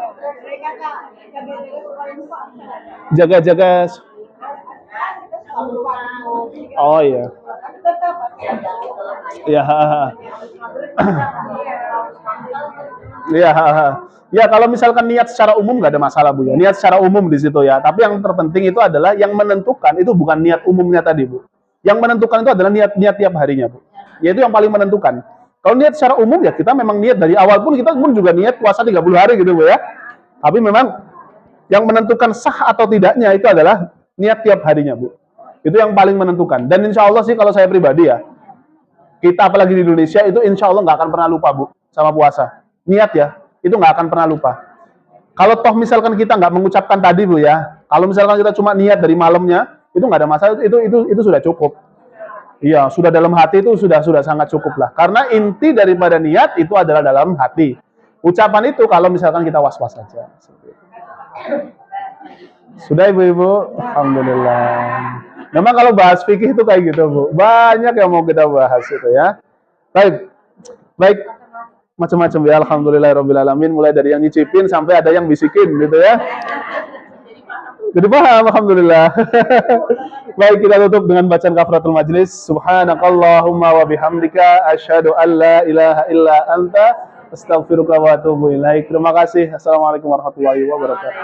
Jaga-jaga. Oh iya. Ya. Ya. Ya, kalau misalkan niat secara umum nggak ada masalah Bu ya. Niat secara umum di situ ya. Tapi yang terpenting itu adalah yang menentukan itu bukan niat umumnya tadi Bu. Yang menentukan itu adalah niat-niat tiap harinya Bu. Yaitu yang paling menentukan. Kalau niat secara umum ya kita memang niat dari awal pun kita pun juga niat puasa 30 hari gitu Bu ya. Tapi memang yang menentukan sah atau tidaknya itu adalah niat tiap harinya Bu. Itu yang paling menentukan. Dan insya Allah sih kalau saya pribadi ya, kita apalagi di Indonesia itu insya Allah nggak akan pernah lupa Bu sama puasa. Niat ya, itu nggak akan pernah lupa. Kalau toh misalkan kita nggak mengucapkan tadi Bu ya, kalau misalkan kita cuma niat dari malamnya, itu nggak ada masalah, itu sudah cukup. Iya, sudah dalam hati itu sudah sangat cukup lah. Karena inti daripada niat itu adalah dalam hati. Ucapan itu kalau misalkan kita was-was saja. Sudah Ibu-ibu, alhamdulillah. Memang kalau bahas fikih itu kayak gitu Bu, banyak yang mau kita bahas itu ya. Baik, macam-macam ya. Alhamdulillahirabbil alamin. Mulai dari yang nyicipin sampai ada yang bisikin gitu ya. Jadi paham, alhamdulillah. Baik, kita tutup dengan bacaan kafaratul majlis. Subhanakallahumma wa bihamdika asyhadu an la ilaha illa anta astaghfiruka wa atubu ilaik. Terima kasih. Assalamualaikum warahmatullahi wabarakatuh.